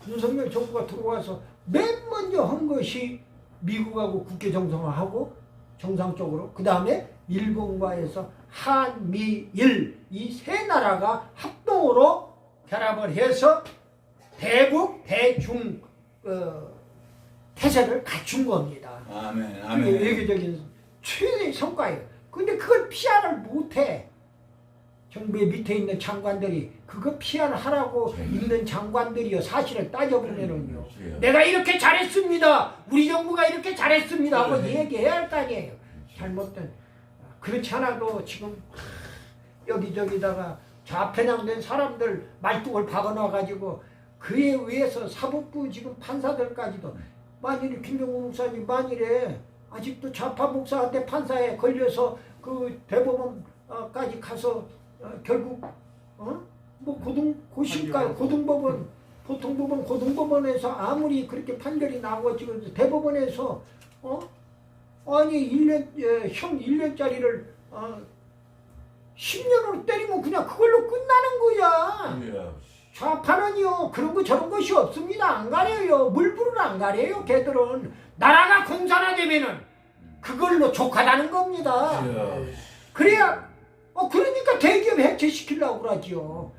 윤석열 정부가 들어와서 맨 먼저 한 것이 미국하고 국교 정상화하고 정상적으로 그 다음에 일본과에서 한미일 이 세 나라가 합동으로 결합을 해서 대북 대중 태세를 갖춘 겁니다. 아멘. 그게 외교적인 최대의 성과예요. 근데 그걸 피하를 못해. 정부의 밑에 있는 장관들이 그거 피하라고 있는 장관들이요. 사실을 따져보면은요. 내가 이렇게 잘했습니다. 우리 정부가 이렇게 잘했습니다. 하고 얘기해야 할 거 아니에요. 잘못된. 그렇지 않아도 지금 여기저기다가 좌편향된 사람들 말뚝을 박아놔가지고 그에 의해서 사법부 지금 판사들까지도 만일에 김병구 목사님 만일에 아직도 좌파 목사한테 판사에 걸려서 그 대법원까지 가서 결국 뭐 고등법원 보통법원 고등법원에서 아무리 그렇게 판결이 나고 지금 대법원에서 아니 1년 형 1년짜리를 10년으로 때리면 그냥 그걸로 끝나는 거야. 좌파는요 그런 거 저런 것이 없습니다. 안 가려요. 물불을 안 가려요. 걔들은 나라가 공산화되면은 그걸로 족하다는 겁니다. 그래야 그러니까 대기업 해체시키려고 그러지요.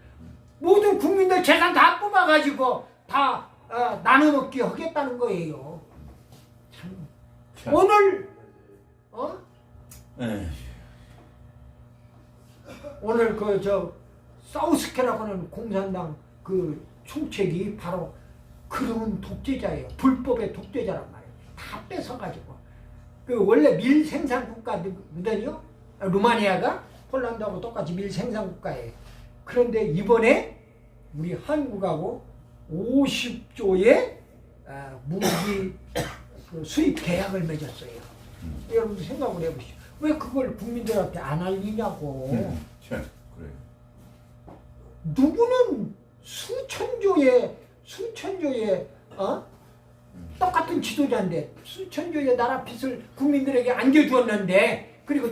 모든 국민들 재산 다 뽑아가지고 다 나눠먹기 하겠다는 거예요. 참. 오늘 오늘 사우스캐라고 하는 공산당 그 총책이 바로 그런 독재자예요. 불법의 독재자란 말이에요. 다 뺏어가지고. 그 원래 밀 생산 국가거든요. 루마니아가 폴란드하고 똑같이 밀 생산 국가예요. 그런데 이번에 우리 한국하고 50조의 무기 그 수입 계약을 맺었어요. 여러분도 생각을 해보시죠. 왜 그걸 국민들한테 안 알리냐고. 그래. 누구는 수천조의 똑같은 지도자인데 수천조의 나라 빚을 국민들에게 안겨주었는데, 그리고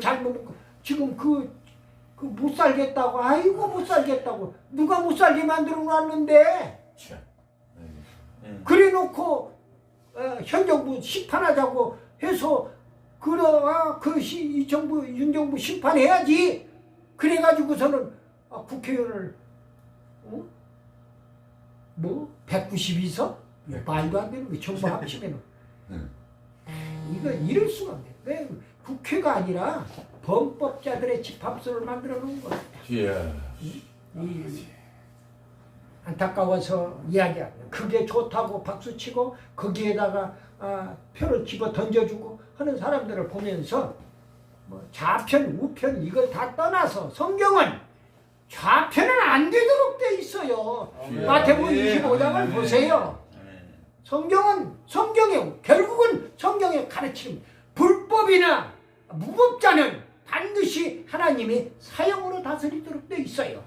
지금 못 살겠다고, 아이고 못 살겠다고, 누가 못 살게 만들어 놨는데, 그래 놓고 현 정부 심판하자고 해서 이 정부 윤 정부 심판해야지. 그래가지고서는 국회의원을 192석? 말도 안 되는 거 전부 합치면은 이거 이럴 수가 없네. 왜 국회가 아니라 범법자들의 집합소를 만들어 놓은 거야. 안타까워서 이야기합니다. 그게 좋다고 박수치고 거기에다가 표를 집어 던져주고 하는 사람들을 보면서 좌편 우편 이걸 다 떠나서 성경은 좌편은 안 되도록 돼 있어요. 마태복음 25장을 보세요. 결국은 성경의 가르침, 불법이나 무법자는 반드시 하나님이 사형으로 다스리도록 돼 있어요.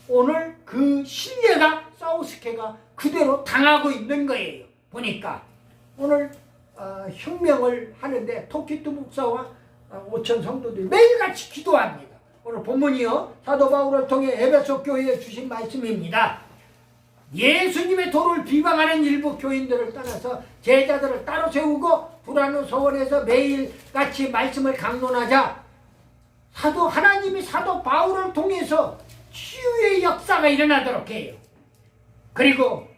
오늘 그 신뢰가 사우스케가 그대로 당하고 있는 거예요. 보니까 오늘 혁명을 하는데 토키토 목사와 5천 성도들이 매일같이 기도합니다. 오늘 본문이요, 사도 바울을 통해 에베소 교회에 주신 말씀입니다. 예수님의 도를 비방하는 일부 교인들을 떠나서 제자들을 따로 세우고 두라노 서원에서 매일같이 말씀을 강론하자 하나님이 사도 바울을 통해서 치유의 역사가 일어나도록 해요. 그리고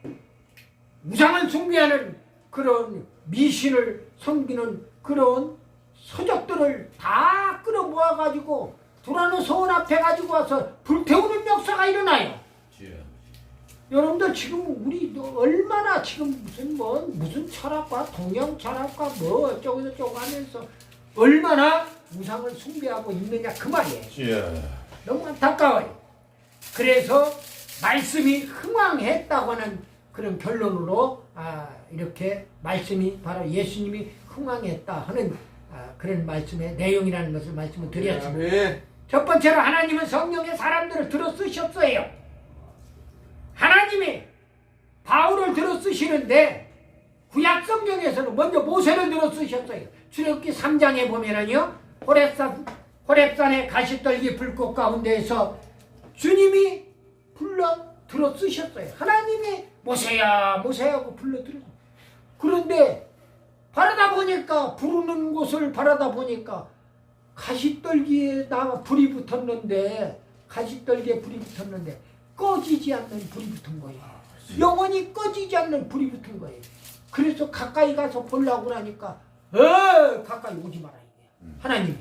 우상을 숭배하는 그런 미신을 섬기는 그런 서적들을 다 끌어모아가지고 두라노 서원 앞에 가지고 와서 불태우는 역사가 일어나요. 여러분들 지금 우리 얼마나 지금 무슨 철학과 동양 철학과 어쩌고 저쩌고 하면서 얼마나 우상을 숭배하고 있느냐 그 말이에요. 너무 안타까워요. 그래서 말씀이 흥왕했다고 하는 그런 결론으로 이렇게 말씀이 바로 예수님이 흥왕했다 하는 그런 말씀의 내용이라는 것을 말씀을 드렸습니다. 첫 번째로 하나님은 성령의 사람들을 들어 쓰셨어요. 하나님이 바울을 들어 쓰시는데 구약 성경에서는 먼저 모세를 들어 쓰셨어요. 출애굽기 3장에 보면은요, 호렙산의 가시떨기 불꽃 가운데에서 주님이 들어 쓰셨어요. 하나님이 모세야 모세하고 불러 들어. 그런데 부르는 곳을 바라다 보니까 가시떨기에다가 불이 붙었는데, 꺼지지 않는 불이 붙은 거예요. 영원히 꺼지지 않는 불이 붙은 거예요. 그래서 가까이 가서 보려고 하니까 가까이 오지 마라 이거예요. 하나님이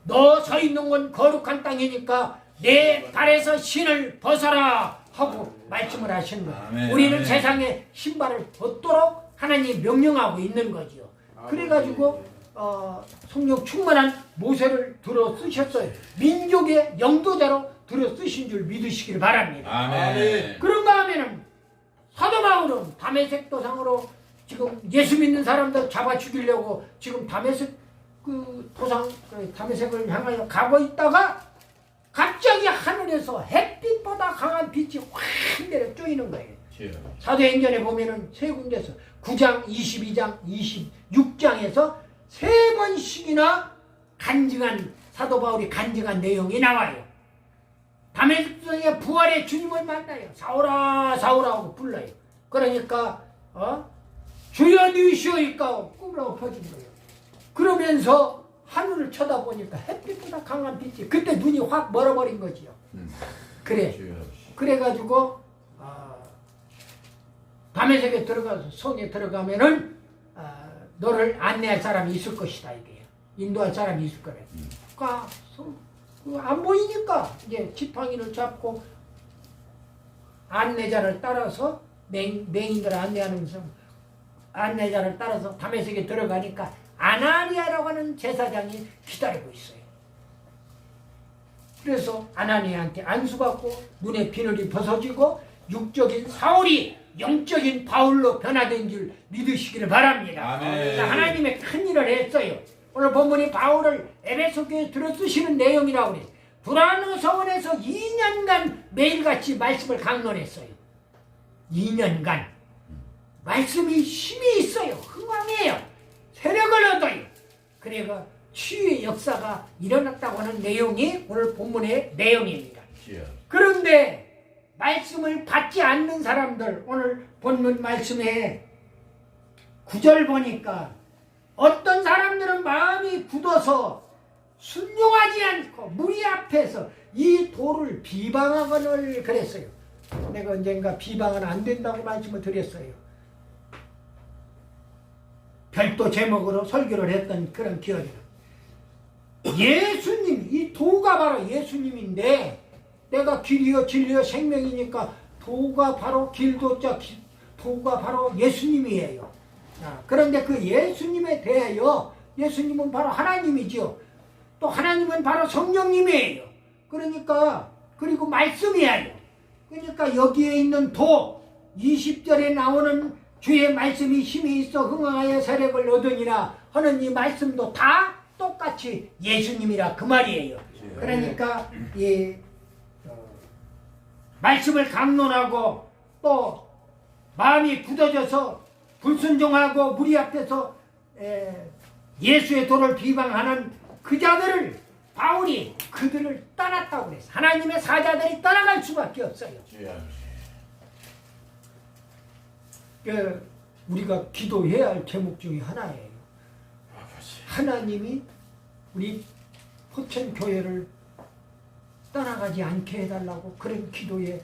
너 서 있는 건 거룩한 땅이니까 내 발에서 신을 벗어라 하고 말씀을 하시는 거예요. 우리는 세상에 신발을 벗도록 하나님이 명령하고 있는 거죠. 그래가지고 성령 충만한 모세를 들어 쓰셨어요. 민족의 영도자로 들어 쓰신 줄 믿으시길 바랍니다. 아멘. 그런가 하면은 사도 바울은 다메섹 도상으로 지금 예수 믿는 사람들 잡아 죽이려고 지금 다메섹 다메섹을 향하여 가고 있다가 갑자기 하늘에서 햇빛보다 강한 빛이 확 내려 쪼이는 거예요. 사도행전에 보면은 세 군데서 9장, 22장, 26장에서 세 번씩이나 사도 바울이 간증한 내용이 나와요. 다메섹에 부활의 주님을 만나요. 사울아 사울아 하고 불러요. 그러니까 주여 누이시오이까 꿈을 엎어진 거예요. 그러면서 하늘을 쳐다보니까 햇빛보다 강한 빛이, 그때 눈이 확 멀어버린 거지요. 그래가지고 다메섹에 들어가서 성에 들어가면은 너를 안내할 사람이 있을 것이다 이게요. 인도할 사람이 있을 거래. 그러니까 안 보이니까 이제 지팡이를 잡고 안내자를 따라서 맹인들 안내하면서 안내자를 따라서 다메섹에 들어가니까 아나니아라고 하는 제사장이 기다리고 있어요. 그래서 아나니아한테 안수받고 눈에 비늘이 벗어지고 육적인 사울이 영적인 바울로 변화된 줄 믿으시기를 바랍니다. 아멘. 하나님의 큰 일을 했어요. 오늘 본문이 바울을 에베소 교회에 들어쓰시는 내용이라고 그래요. 두라노 서원에서 2년간 매일같이 말씀을 강론했어요. 2년간 말씀이 힘이 있어요. 흥왕이에요. 세력을 얻어요. 그래가 치유의 역사가 일어났다고 하는 내용이 오늘 본문의 내용입니다. 그런데 말씀을 받지 않는 사람들, 오늘 본문 말씀에 9절 보니까 어떤 사람들은 마음이 굳어서 순종하지 않고 무리 앞에서 이 도를 비방하거늘 그랬어요. 내가 언젠가 비방은 안 된다고 말씀을 드렸어요. 별도 제목으로 설교를 했던 그런 기억이 나요. 예수님, 이 도가 바로 예수님인데 내가 길이요 진리요 생명이니까 도가 바로 길도자 도가 바로 예수님이에요. 그런데 그 예수님에 대하여 예수님은 바로 하나님이죠. 또 하나님은 바로 성령님이에요. 그러니까 그리고 말씀이에요. 그러니까 여기에 있는 도 20절에 나오는 주의 말씀이 힘이 있어 흥황하여 세력을 얻으니라 하는 이 말씀도 다 똑같이 예수님이라 그 말이에요. 그러니까 이 말씀을 강론하고 또 마음이 굳어져서 불순종하고 무리 앞에서 예수의 도를 비방하는 그 자들을 바울이 그들을 떠났다고 그랬어요. 하나님의 사자들이 떠나갈 수밖에 없어요. 우리가 기도해야 할 제목 중에 하나예요. 하나님이 우리 포천교회를 떠나가지 않게 해달라고 그런 기도의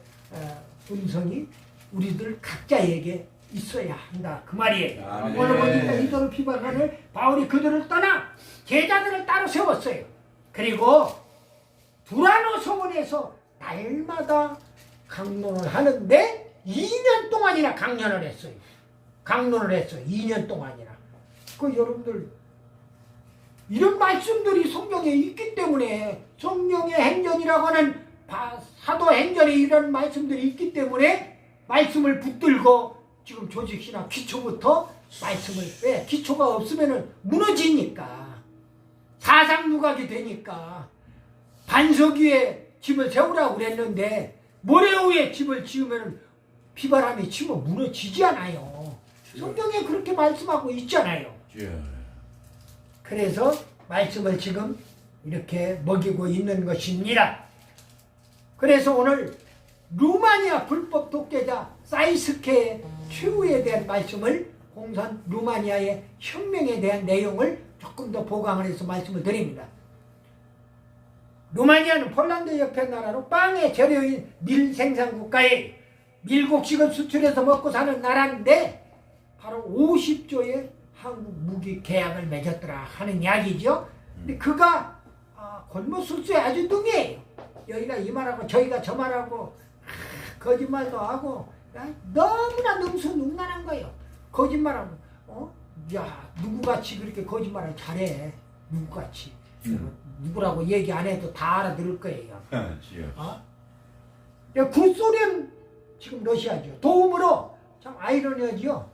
음성이 우리들 각자에게 있어야 한다 그 말이에요. 오늘 보니까 이들을 비방하는 바울이 그들을 떠나 제자들을 따로 세웠어요. 그리고 두라노 서원에서 날마다 강론을 하는데 2년 동안이나 강연을 했어요. 강론을 했어요. 2년 동안이나. 그 여러분들 이런 말씀들이 성경에 있기 때문에 성령의 행전이라고 하는 사도행전에 이런 말씀들이 있기 때문에 말씀을 붙들고 지금 조직신학 기초부터 말씀을 왜 기초가 없으면 무너지니까 사상누각이 되니까 반석 위에 집을 세우라고 그랬는데 모래 위에 집을 지으면 비바람이 치면 무너지지 않아요. 성경에 그렇게 말씀하고 있잖아요. 그래서 말씀을 지금 이렇게 먹이고 있는 것입니다. 그래서 오늘 루마니아 불법 독재자 사이스케의 최후에 대한 말씀을 공산 루마니아의 혁명에 대한 내용을 조금 더 보강을 해서 말씀을 드립니다. 루마니아는 폴란드 옆에 나라로 빵의 재료인 밀 생산 국가에 밀곡식을 수출해서 먹고 사는 나라인데 바로 50조의 한국 무기 계약을 맺었더라 하는 이야기죠. 근데 그가 권모술수에 아주 능해요. 여기가 이 말하고 저희가 저 말하고 거짓말도 하고 너무나 능수능란한 거예요. 거짓말하고 야 누구같이 그렇게 거짓말을 잘해. 누구같이 누구라고 얘기 안 해도 다 알아들을 거예요. 구소련 지금 러시아죠. 도움으로 참 아이러니하지요.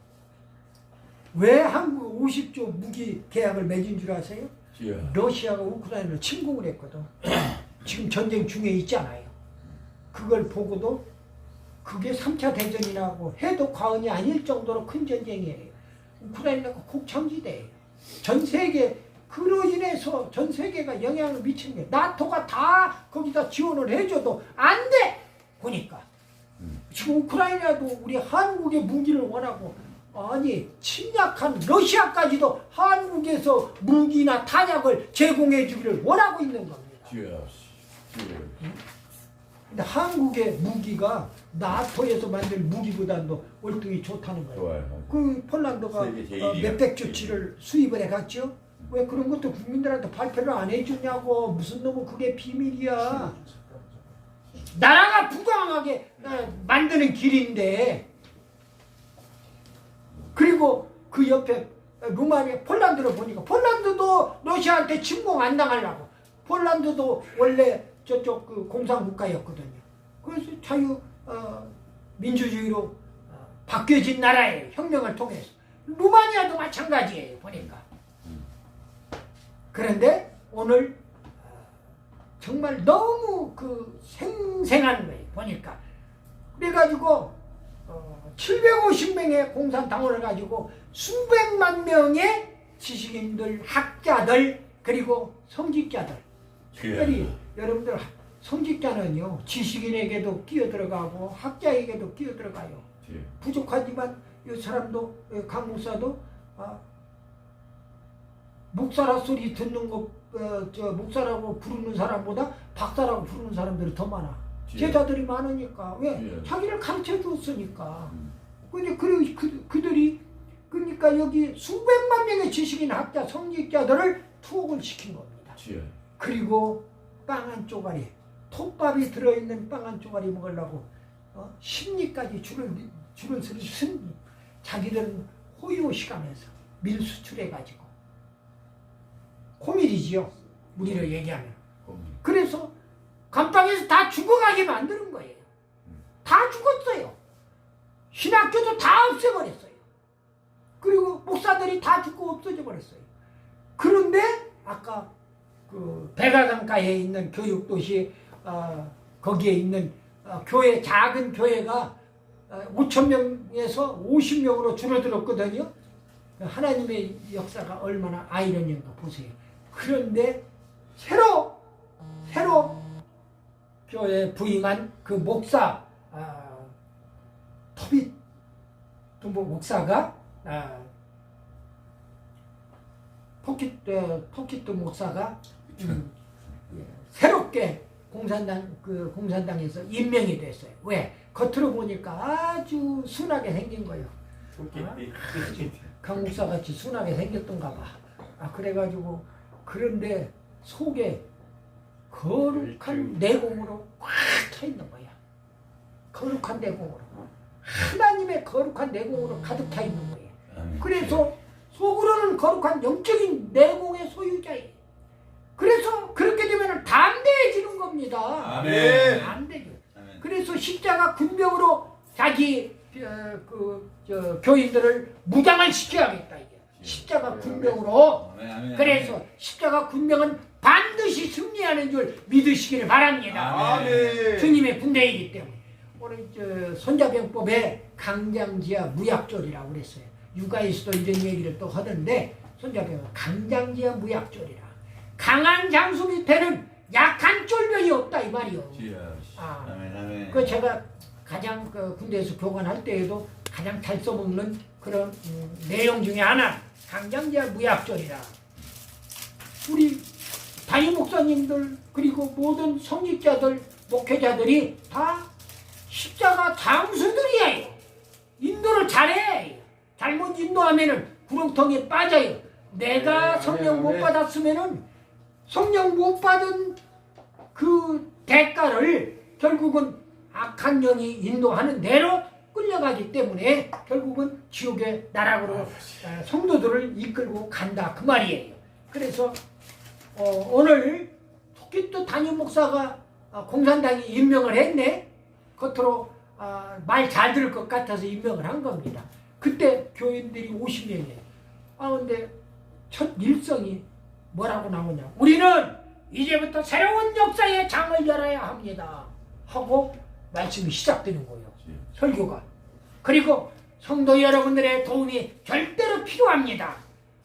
왜 한국 50조 무기 계약을 맺은 줄 아세요? 러시아가 우크라이나를 침공을 했거든. 지금 전쟁 중에 있잖아요. 그걸 보고도 그게 3차 대전이 나고 해도 과언이 아닐 정도로 큰 전쟁이에요. 우크라이나가 곡창지대예요. 전 세계 그로 인해서 전 세계가 영향을 미치는 게 나토가 다 거기다 지원을 해줘도 안 돼. 보니까 지금 우크라이나도 우리 한국의 무기를 원하고 아니 침략한 러시아까지도 한국에서 무기나 탄약을 제공해 주기를 원하고 있는 겁니다. 근데 한국의 무기가 나토에서 만든 무기보다도 월등히 좋다는 거예요. 그 폴란드가 몇백 주치를 수입을 해갔죠. 왜 그런 것도 국민들한테 발표를 안 해주냐고. 무슨 놈은 그게 비밀이야. 나라가 부강하면 건강하게 만드는 길인데, 그리고 그 옆에 루마니아, 폴란드를 보니까 폴란드도 러시아한테 침공 안 당하려고, 폴란드도 원래 저쪽 그 공산국가였거든요. 그래서 자유 민주주의로 바뀌어진 나라예요. 혁명을 통해서. 루마니아도 마찬가지예요. 보니까. 그런데 오늘 정말 너무 그 생생한 거예요. 보니까. 그래가지고 750명의 공산당원을 가지고 수백만 명의 지식인들, 학자들, 그리고 성직자들. 특별히 여러분들 성직자는요, 지식인에게도 끼어들어가고 학자에게도 끼어들어가요. 부족하지만 이 사람도, 강 목사도 목사라 소리 듣는 거, 목사라고 부르는 사람보다 박사라고 부르는 사람들이 더 많아. 제자들이 많으니까. 왜? 자기를 가르쳐 줬으니까. 근데 그들이, 그러니까 여기 수백만 명의 지식인, 학자, 성직자들을 투옥을 시킨 겁니다. 그리고 빵 한 쪼가리, 톱밥이 들어있는 빵 한 쪼가리 먹으려고 심리까지 줄을 서는, 자기들은 호의호식하면서 밀수출해가지고 고밀이지요, 우리를 얘기하면. 그래서 감방에서 다 죽어가게 만드는 거예요. 다 죽었어요. 신학교도 다 없애버렸어요. 그리고 목사들이 다 죽고 없어져 버렸어요. 그런데 아까 그 백화강가에 있는 교육도시, 거기에 있는 교회, 작은 교회가 5,000명에서 50명으로 줄어들었거든요. 하나님의 역사가 얼마나 아이러니한가 보세요. 그런데 새로 교회에 부임한 그 목사, 목사가, 포키트 목사가 새롭게 공산당에서 임명이 됐어요. 왜? 겉으로 보니까 아주 순하게 생긴 거예요. 강 목사 같이 순하게 생겼던가 봐. 그래가지고, 그런데 속에 거룩한 내공으로 꽉 차 있는 거야. 거룩한 내공으로. 하나님의 거룩한 내공으로 가득 차 있는 거예요. 그래서 속으로는 거룩한 영적인 내공의 소유자예요. 그래서 그렇게 되면 담대해지는 겁니다. 아멘. 담대해져. 그래서 십자가 군병으로 자기 교인들을 무장을 시켜야겠다, 이게. 십자가 군병으로. 그래서 십자가 군병은 반드시 승리하는 줄 믿으시기를 바랍니다. 아멘. 주님의 군대이기 때문에. 오늘 손자병법에 강장지하 무약졸이라고 그랬어요. 육아에서도 이런 얘기를 또 하던데, 손자병은 강장지하 무약졸이라. 강한 장수 밑에는 약한 쫄병이 없다, 이 말이요. 그 제가 가장 군대에서 교관할 때에도 가장 잘 써먹는 그런 내용 중에 하나, 강장지하 무약졸이라. 우리 담임 목사님들, 그리고 모든 성직자들, 목회자들이 다 십자가 장수들이에요. 인도를 잘해. 잘못 인도하면은 구렁텅이에 빠져요. 내가 성령 못 받았으면은, 성령 못 받은 그 대가를 결국은 악한 영이 인도하는 대로 끌려가기 때문에 결국은 지옥의 나락으로 성도들을 이끌고 간다, 그 말이에요. 그래서 오늘 토키토 담임 목사가 공산당이 임명을 했네. 겉으로 말 잘 들을 것 같아서 임명을 한 겁니다. 그때 교인들이 50명이에요. 근데 첫 일성이 뭐라고 나오냐. 우리는 이제부터 새로운 역사의 장을 열어야 합니다. 하고 말씀이 시작되는 거예요. 설교가. 그리고 성도 여러분들의 도움이 절대로 필요합니다.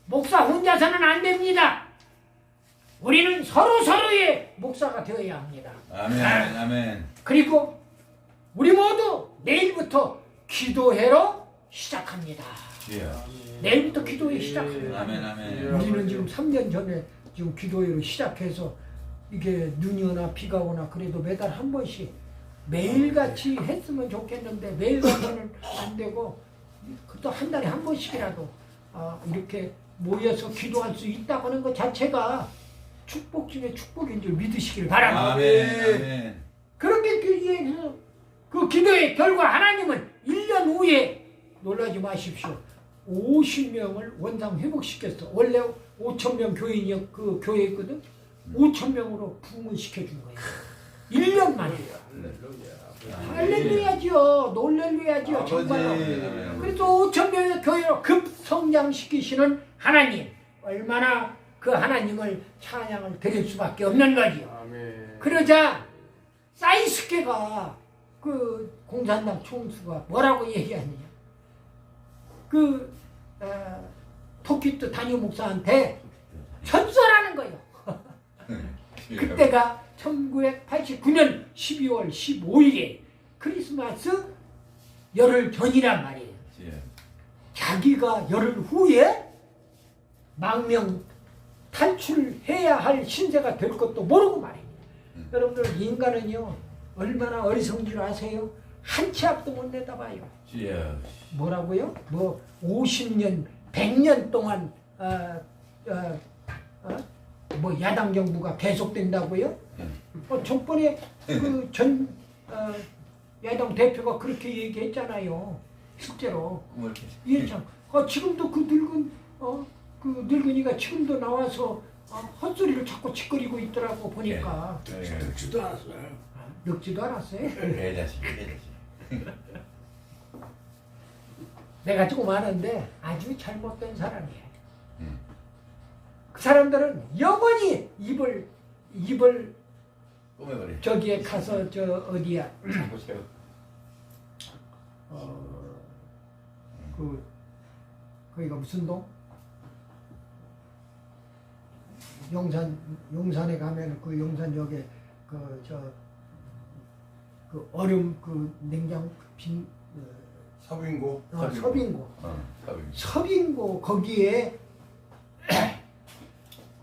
목사 혼자서는 안 됩니다. 우리는 서로서로의 목사가 되어야 합니다. 아멘. 그리고 우리 모두 내일부터 기도회로 시작합니다. 내일부터 기도회 시작합니다. 아멘. 우리는 지금 3년 전에 지금 기도회로 시작해서 이게 눈이 오나 비가 오나 그래도 매달 한 번씩 매일같이 했으면 좋겠는데 매일같이는 안 되고 그래도 한 달에 한 번씩이라도 이렇게 모여서 기도할 수 있다고 하는 것 자체가 축복 중에 축복인 줄 믿으시길 바랍니다. 아멘. 그렇게 해서 기도의 결과 하나님은 1년 후에 놀라지 마십시오. 50명을 원상 회복시켰어. 원래 5,000명 교인이 그 교회였거든. 5,000명으로 부흥을 시켜준 거예요. 1년 만에. 할렐루야죠. 놀랄루야죠. 정말로. 그래서 5,000명의 교회로 급성장시키시는 하나님. 얼마나 그 하나님을 찬양을 드릴 수밖에 없는 거지요. 그러자 사이스케가 그 공산당 총수가 뭐라고 얘기하느냐. 토키토 다니오 목사한테 전설하는 거예요. 그때가 1989년 12월 15일에 크리스마스 열흘 전이란 말이에요. 자기가 열흘 후에 망명 탈출해야 할 신세가 될 것도 모르고 말이에요. 여러분들 인간은요 얼마나 어리석은 줄 아세요? 한 치 앞도 못 내다봐요. 뭐라고요? 뭐 50년, 100년 동안 뭐 야당 정부가 계속된다고요? 저번에 그 전 야당 대표가 그렇게 얘기했잖아요. 실제로. 예, 참. 지금도 그 늙은이가 지금도 나와서 헛소리를 자꾸 짓거리고 있더라고 보니까. 늙지도 않았어요. 늙지도 않았어요. 배자식. 내가 조금 아는데 아주 잘못된 사람이에요. 그 사람들은 영원히 입을 꼬매버려. 저기에 가서 저 어디야 거기가 무슨 동? 용산에 가면 그 용산역에 그 얼음 그 냉장 빈 서빙고. 서빙고 거기에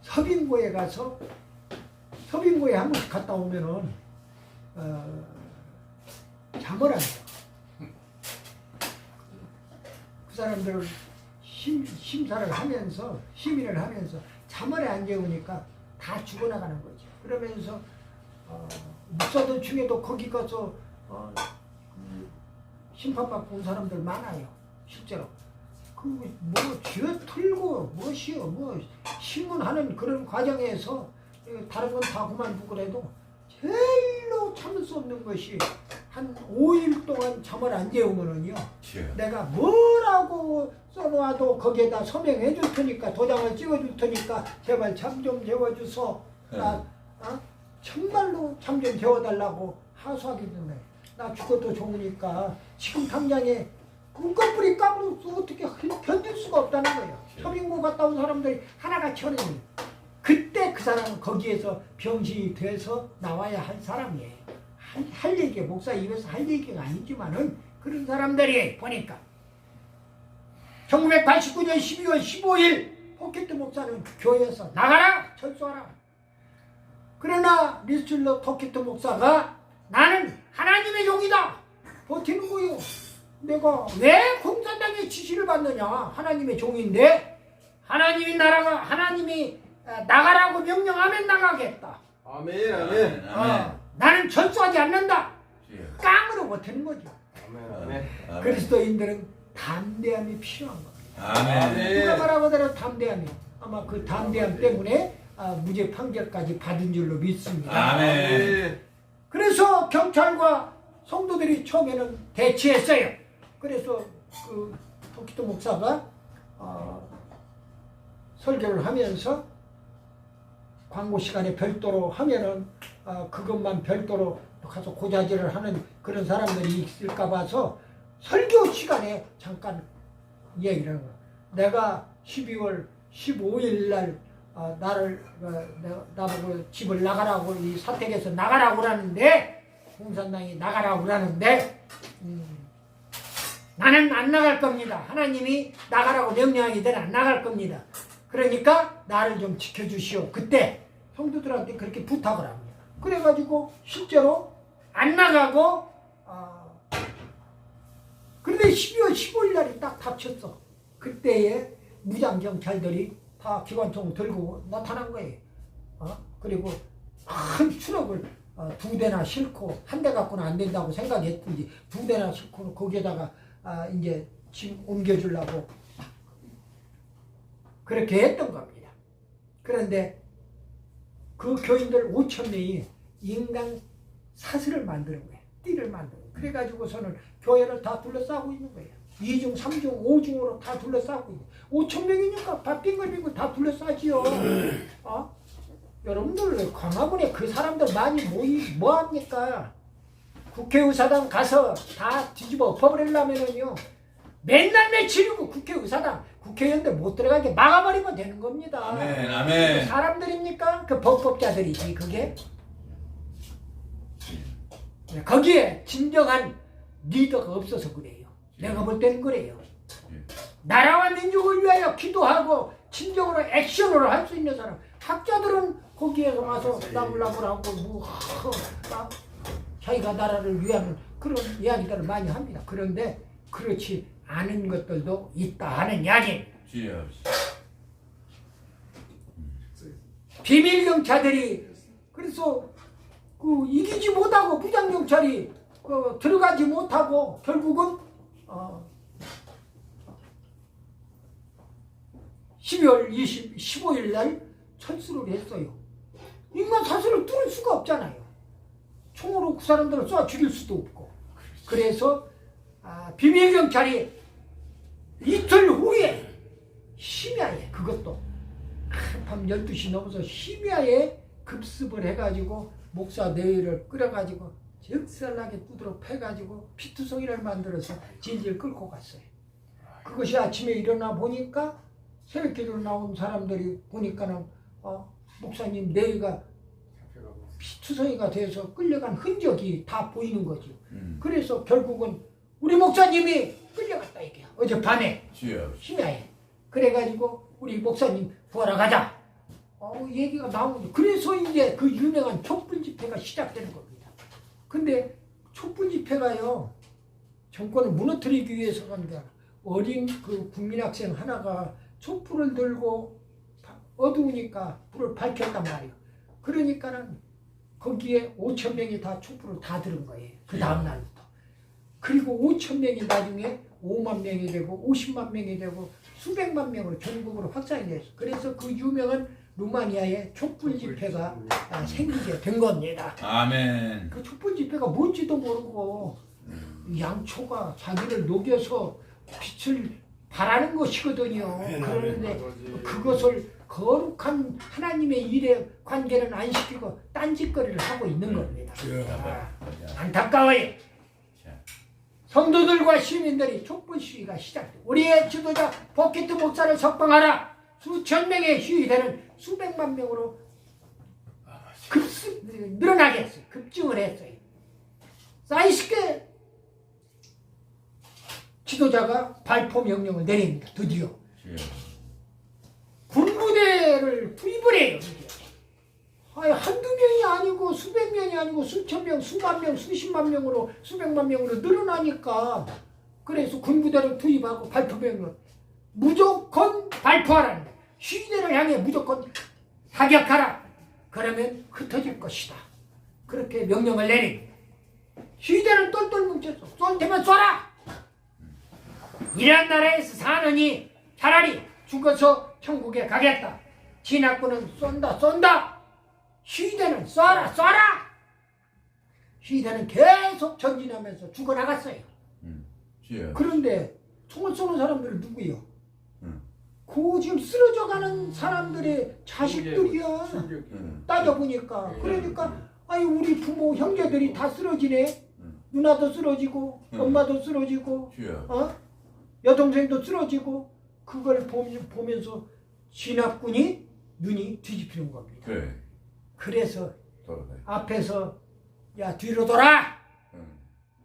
서빙고에 가서 서빙고에 한 번씩 갔다 오면은 잠을 안 자. 그 사람들을 심사를 하면서 심의를 하면서 잠을 안 재우니까 다 죽어나가는 거죠. 그러면서 목사들 중에도 거기 가서 심판받고 온 사람들 많아요. 실제로. 뭐 쥐어 틀고 뭐시여 뭐 신문하는 그런 과정에서 다른 건 다 그만두고 그래도 제일로 참을 수 없는 것이 한 5일 동안 잠을 안 재우면은요. 내가 뭐라고 써놓아도 거기에다 서명해 줄 테니까 도장을 찍어 줄 테니까 제발 잠 좀 재워주소. 나 정말로 잠 좀 재워달라고 하소하기 때문에 나 죽어도 좋으니까 지금 당장에 눈꺼풀이 까불어서 어떻게 견딜 수가 없다는 거예요. 서빙고 갔다 온 사람들이 하나같이 하는 거예요. 그때 그 사람은 거기에서 병신이 돼서 나와야 할 사람이에요. 할 얘기, 목사 입에서 할 얘기가 아니지만은 그런 사람들이 보니까 1989년 12월 15일 포켓 목사는 교회에서 나가라! 철수하라! 그러나 리스툴러 토키트 목사가 나는 하나님의 종이다! 버티는 거요. 내가 왜 공산당의 지시를 받느냐? 하나님의 종인데 하나님이 나가라고 명령하면 나가겠다. 아멘. 나는 철수하지 않는다. 깡으로 버티는 거죠. 아멘. 그리스도인들은 담대함이 필요한 겁니다. 아멘. 누가 말하거든 담대함이. 아마 그 담대함 때문에 무죄 판결까지 받은 줄로 믿습니다. 아멘. 그래서 경찰과 성도들이 처음에는 대치했어요. 그래서 그 토키토 목사가 설교를 하면서 광고 시간에 별도로 하면은 그것만 별도로 가서 고자질을 하는 그런 사람들이 있을까 봐서 설교 시간에 잠깐 얘기를 하는 거야. 내가 12월 15일 날 나보고 집을 나가라고 이 사택에서 나가라고 그러는데 공산당이 나가라고 그러는데 나는 안 나갈 겁니다. 하나님이 나가라고 명령하기 전에 안 나갈 겁니다. 그러니까 나를 좀 지켜주시오. 그때 성도들한테 그렇게 부탁을 합니다. 그래가지고 실제로 안 나가고 그런데 12월 15일 날이 딱 닥쳤어. 그때에 무장경찰들이 다 기관총 들고 나타난 거예요. 그리고 큰 트럭을 두 대나 싣고 한 대 갖고는 안 된다고 생각했든지 두 대나 싣고 거기에다가 이제 짐 옮겨주려고 그렇게 했던 겁니다. 그런데 그 교인들 5천 명이 인간 사슬을 만드는 거예요. 띠를 만드는 거예요. 그래가지고서는 교회를 다 둘러싸고 있는 거예요. 2중, 3중, 5중으로 다 둘러싸고 있는 거예요. 5천 명이니까 다 빙글빙글 다 둘러싸지요. 여러분들 광화문에 그 사람들 많이 뭐합니까? 국회의사당 가서 다 뒤집어 엎어버리려면은요 맨날 며칠이고 국회의사당 국회의원들 못 들어가게 막아버리면 되는 겁니다. 아멘, 아멘. 그 사람들입니까? 그 법법자들이지 그게. 거기에 진정한 리더가 없어서 그래요. 내가 볼 때는 그래요. 나라와 민족을 위하여 기도하고 진정으로 액션으로 할 수 있는 사람. 학자들은 거기에서 와서 나불나불하고 자기가 나라를 위하는 그런 이야기들을 많이 합니다. 그런데 그렇지 않은 것들도 있다 하는 이야기입니다. 비밀경찰들이 그래서 그 이기지 못하고 부장경찰이 들어가지 못하고 결국은 12월 15일 날 철수를 했어요. 인간 사슬을 뚫을 수가 없잖아요. 총으로 그 사람들을 쏴 죽일 수도 없고. 그래서 비밀경찰이 이틀 후에 심야에 그것도 밤 12시 넘어서 심야에 급습을 해가지고 목사 내외를 끌어가지고 적설나게 두드러 패가지고 피투성이를 만들어서 질질 끌고 갔어요. 그것이 아침에 일어나 보니까 새벽기도로 나온 사람들이 보니까는 목사님 내외가 피투성이가 돼서 끌려간 흔적이 다 보이는 거죠. 그래서 결국은 우리 목사님이 끌려갔다 이게 어젯밤에 심야에 그래가지고 우리 목사님 구하러 가자 얘기가 나오죠. 그래서 이제 그 유명한 촛불 집회가 시작되는 겁니다. 근데 촛불 집회가요 정권을 무너뜨리기 위해서가 아니라 어린 그 국민학생 하나가 촛불을 들고 어두우니까 불을 밝혔단 말이에요. 그러니까는 거기에 5천 명이 다 촛불을 다 들은 거예요. 그 다음 날부터. 그리고 5천 명이 나중에 5만 명이 되고 50만 명이 되고 수백만 명으로 전국으로 확산이 됐어요. 그래서 그 유명한 루마니아의 촛불 집회가 생기게 된 겁니다. 아멘. 그 촛불 집회가 뭔지도 모르고 양초가 자기를 녹여서 빛을 발하는 것이거든요. 그런데 그것을 거룩한 하나님의 일에 관계는 안 시키고 딴짓거리를 하고 있는 겁니다. 안타까워요. 성도들과 시민들이 촛불 시위가 시작돼. 우리의 지도자 포키트 목사를 석방하라. 수천 명의 시위대는 수백만 명으로 늘어나게 했어요. 급증을 했어요. 사이스케 지도자가 발포 명령을 내립니다. 드디어. 군부대를 투입을 해요. 한두 명이 아니고 수백 명이 아니고 수천 명, 수만 명, 수십만 명으로 수백만 명으로 늘어나니까 그래서 군부대를 투입하고 발포 명령 무조건 발포하라는 거예요. 시위대를 향해 무조건 사격하라. 그러면 흩어질 것이다. 그렇게 명령을 내립니다. 시위대는 똘똘 뭉쳐서 쏠 테면 쏘라. 이런 나라에서 사느니 차라리 죽어서 천국에 가겠다. 진압군은 쏜다. 시위대는 쏴라. 시위대는 계속 전진하면서 죽어나갔어요. 그런데 총을 쏘는 사람들은 누구예요? 그 지금 쓰러져가는 사람들의 자식들이야. 따져보니까. 그러니까 아니 우리 부모 형제들이 다 쓰러지네. 누나도 쓰러지고 엄마도 쓰러지고 여동생도 쓰러지고 그걸 보면서 진압군이 눈이 뒤집히는 겁니다. 그래서 앞에서 야 뒤로 돌아.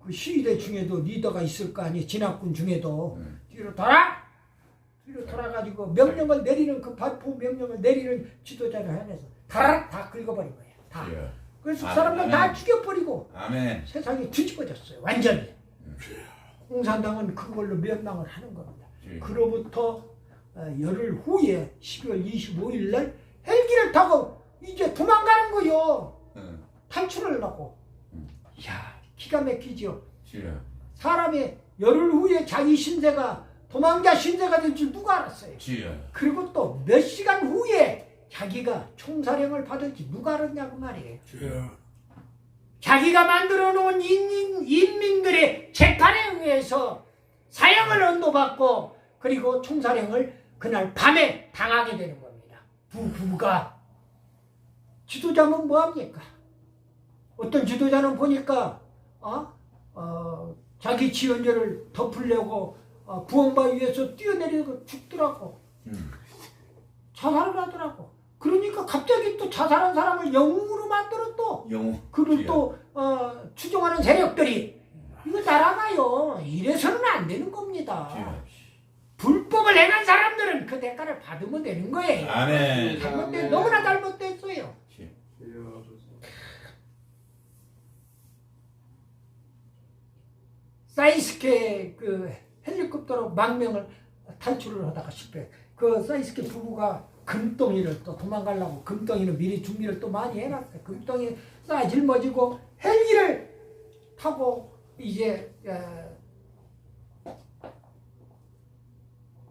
그 시위대 중에도 리더가 있을 거 아니에요. 진압군 중에도 뒤로 돌아가지고 명령을 내리는 그 발포 명령을 내리는 지도자를 향해서 다 긁어버린 거예요. 다. 그래서 그 사람들 다 죽여버리고 아멘. 세상이 뒤집어졌어요. 완전히. 공산당은 그걸로 멸망을 하는 겁니다. 그로부터 열흘 후에 12월 25일 날 헬기를 타고 이제 도망가는 거요. 탈출을 하고. 이야, 기가 막히죠. 주여. 사람의 열흘 후에 자기 신세가 도망자 신세가 될 줄 누가 알았어요. 주여. 그리고 또 몇 시간 후에 자기가 총사령을 받을지 누가 알았냐고 말이에요. 주여. 자기가 만들어 놓은 인민들의 재판에 의해서 사형을 언도받고 그리고 총사령을 그날 밤에 당하게 되는 겁니다. 부부가. 지도자는 뭐합니까? 어떤 지도자는 보니까 자기 지연죄를 덮으려고 구원바위 위에서 뛰어내리고 죽더라고. 자살을 하더라고. 그러니까 갑자기 또 자살한 사람을 영웅으로 만들어 또 영웅. 그를 주여. 또 추종하는 세력들이 이거 날아가요. 이래서는 안 되는 겁니다. 주여. 불법을 행한 사람들은 그 대가를 받으면 되는 거예요. 아멘. 잘못된 너무나 잘못됐어요. 사이스케 그 헬리콥터로 망명을 탈출을 하다가 실패. 그 사이스케 부부가 금덩이를 또 도망가려고 금덩이는 미리 준비를 또 많이 해놨어요. 금덩이 싹 짊어지고 헬기를 타고 이제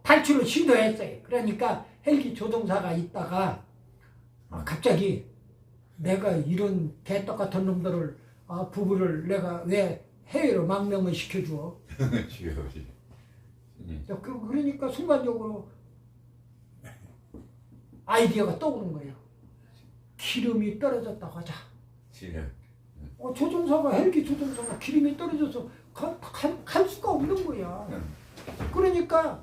탈출을 시도했어요. 그러니까 헬기 조종사가 있다가 갑자기 내가 이런 개떡 같은 놈들을 부부를 내가 왜 해외로 망명을 시켜줘? 주여. 그러니까 순간적으로 아이디어가 떠오른 거예요. 기름이 떨어졌다고 하자. 주여. 조종사가 헬기 조종사가 기름이 떨어져서 갈 수가 없는 거야. 그러니까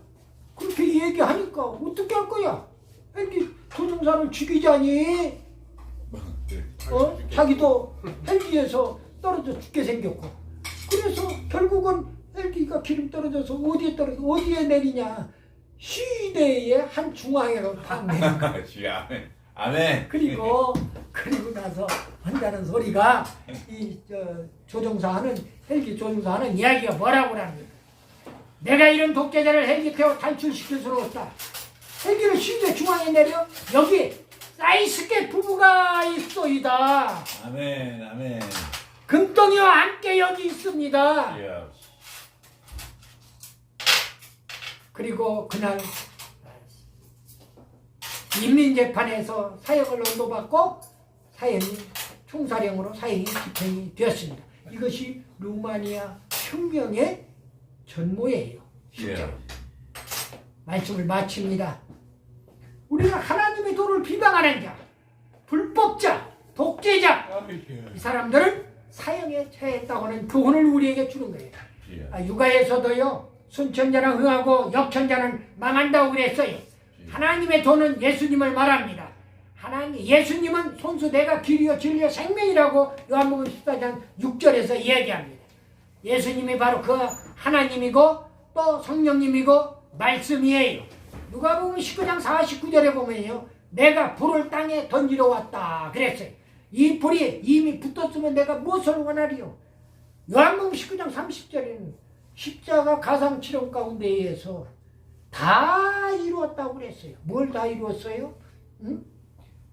그렇게 얘기하니까 어떻게 할 거야? 헬기 조종사를 죽이자니 자기도 헬기에서 떨어져 죽게 생겼고 그래서 결국은 헬기가 기름 떨어져서 어디에 내리냐 시대의 한 중앙으로 딱 내린 거야. 주여. 아멘. 그리고 나서 한다는 소리가 조종사하는 헬기 조종사하는 이야기가 뭐라고 합니다. 내가 이런 독재자를 헬기 태워 탈출시킬 수는 없다. 헬기를 시대 중앙에 내려 여기 사이스케 부부가 있소이다. 아멘. 아멘. 금덩이와 함께 여기 있습니다. 주여. 그리고 그날 인민재판에서 사형을 언도받고 총사령으로 사형이 집행이 되었습니다. 이것이 루마니아 혁명의 전모예요. 실제로. 말씀을 마칩니다. 우리는 하나님의 도를 비방하는 자, 불법자, 독재자 이 사람들은 사형에 처했다고 하는 교훈을 우리에게 주는 거예요. 육아에서도요. 순천자는 흥하고 역천자는 망한다고 그랬어요. 하나님의 도는 예수님을 말합니다. 예수님은 손수 내가 길이요 진리요 생명이라고 요한복음 14장 6절에서 이야기합니다. 예수님이 바로 그 하나님이고 또 성령님이고 말씀이에요. 누가복음 19장 49절에 보면요. 내가 불을 땅에 던지러 왔다 그랬어요. 이 불이 이미 붙었으면 내가 무엇을 원하리요. 요한복음 19장 30절에는 십자가 가상치령 가운데에서 다 이루었다고 그랬어요. 뭘 다 이루었어요? 응?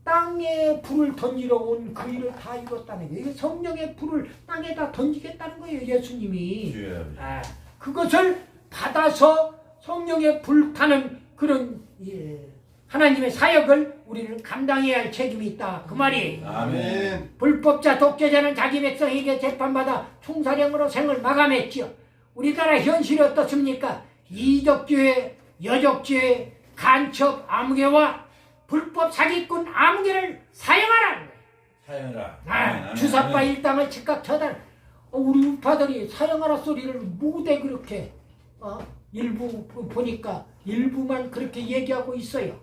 땅에 불을 던지러 온 그 일을 다 이뤘다는 거예요. 성령의 불을 땅에다 던지겠다는 거예요. 예수님이. 그것을 받아서 성령의 불타는 그런 하나님의 사역을 우리는 감당해야 할 책임이 있다. 그 말이에요. 아멘. 불법자 독재자는 자기 백성에게 재판받아 총사령으로 생을 마감했지요. 우리나라 현실이 어떻습니까? 이적죄, 여적죄, 간첩, 아무개와 불법 사기꾼 아무개를 사형하라는 거예요. 사형하라. 주사파 일당을 즉각 처단. 우리 우파들이 사형하라 소리를 무대 그렇게 일부 보니까 일부만 그렇게 얘기하고 있어요.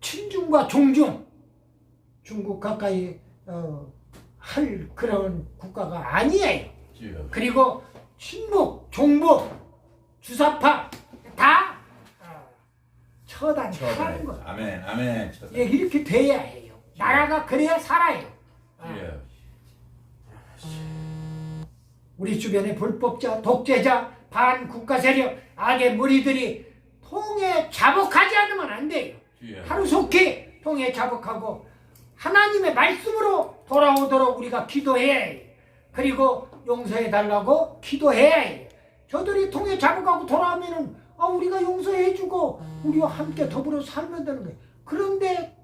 친중과 종중, 중국 가까이 할 그런 국가가 아니에요. 그리고 친북, 종북, 주사파 다 처단하는 거. 아멘. 아멘. 예, 이렇게 돼야 해요. 나라가 그래야 살아요. 우리 주변에 불법자, 독재자, 반국가 세력, 악의 무리들이 통에 자복하지 않으면 안 돼요. 하루속히 통에 자복하고 하나님의 말씀으로 돌아오도록 우리가 기도해야 해. 그리고 용서해 달라고 기도해야 해. 저들이 통해 잡아가고 돌아오면은 우리가 용서해주고 우리와 함께 더불어 살면 되는 거예요. 그런데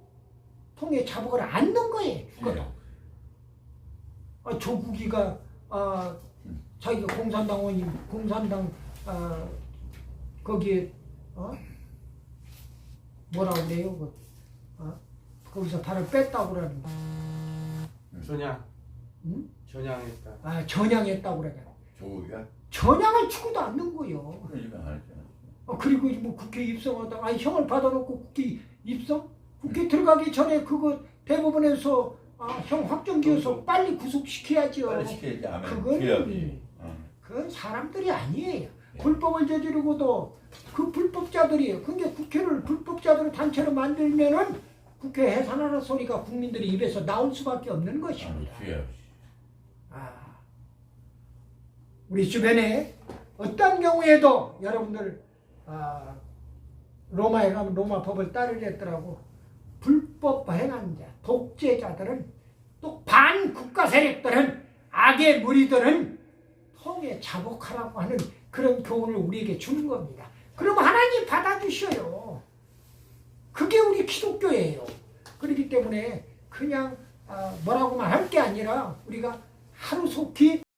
통해 잡아가를 않는 거예요. 죽어도. 조국이가 자기가 공산당원이 공산당 거기에 뭐라고 그래요? 거기서 발을 뺐다고 그러는 거야. 전향. 응? 전향했다. 전향했다고 그러잖아. 조국이가 전향을 추구도 않는 거요. 그러니까 안 했잖아. 그리고 뭐 국회 입성하다가 형을 받아놓고 국회 입성? 국회 들어가기 전에 그거 대법원에서 형 확정지어서 빨리 구속시켜야죠. 빨리 시켜야지. 아멘. 그건 기업이. 그건 사람들이 아니에요. 불법을 저지르고도 그 불법자들이에요. 근데 국회를 불법자들의 단체로 만들면은 국회 해산하는 소리가 국민들의 입에서 나올 수밖에 없는 것입니다. 우리 주변에 어떤 경우에도 여러분들 로마에 가면 로마 법을 따르랬더라고. 불법 행한 자, 독재자들은 또 반국가 세력들은 악의 무리들은 통에 자복하라고 하는 그런 교훈을 우리에게 주는 겁니다. 그러면 하나님 받아주셔요. 그게 우리 기독교예요. 그렇기 때문에 그냥 뭐라고만 할 게 아니라 우리가 하루속히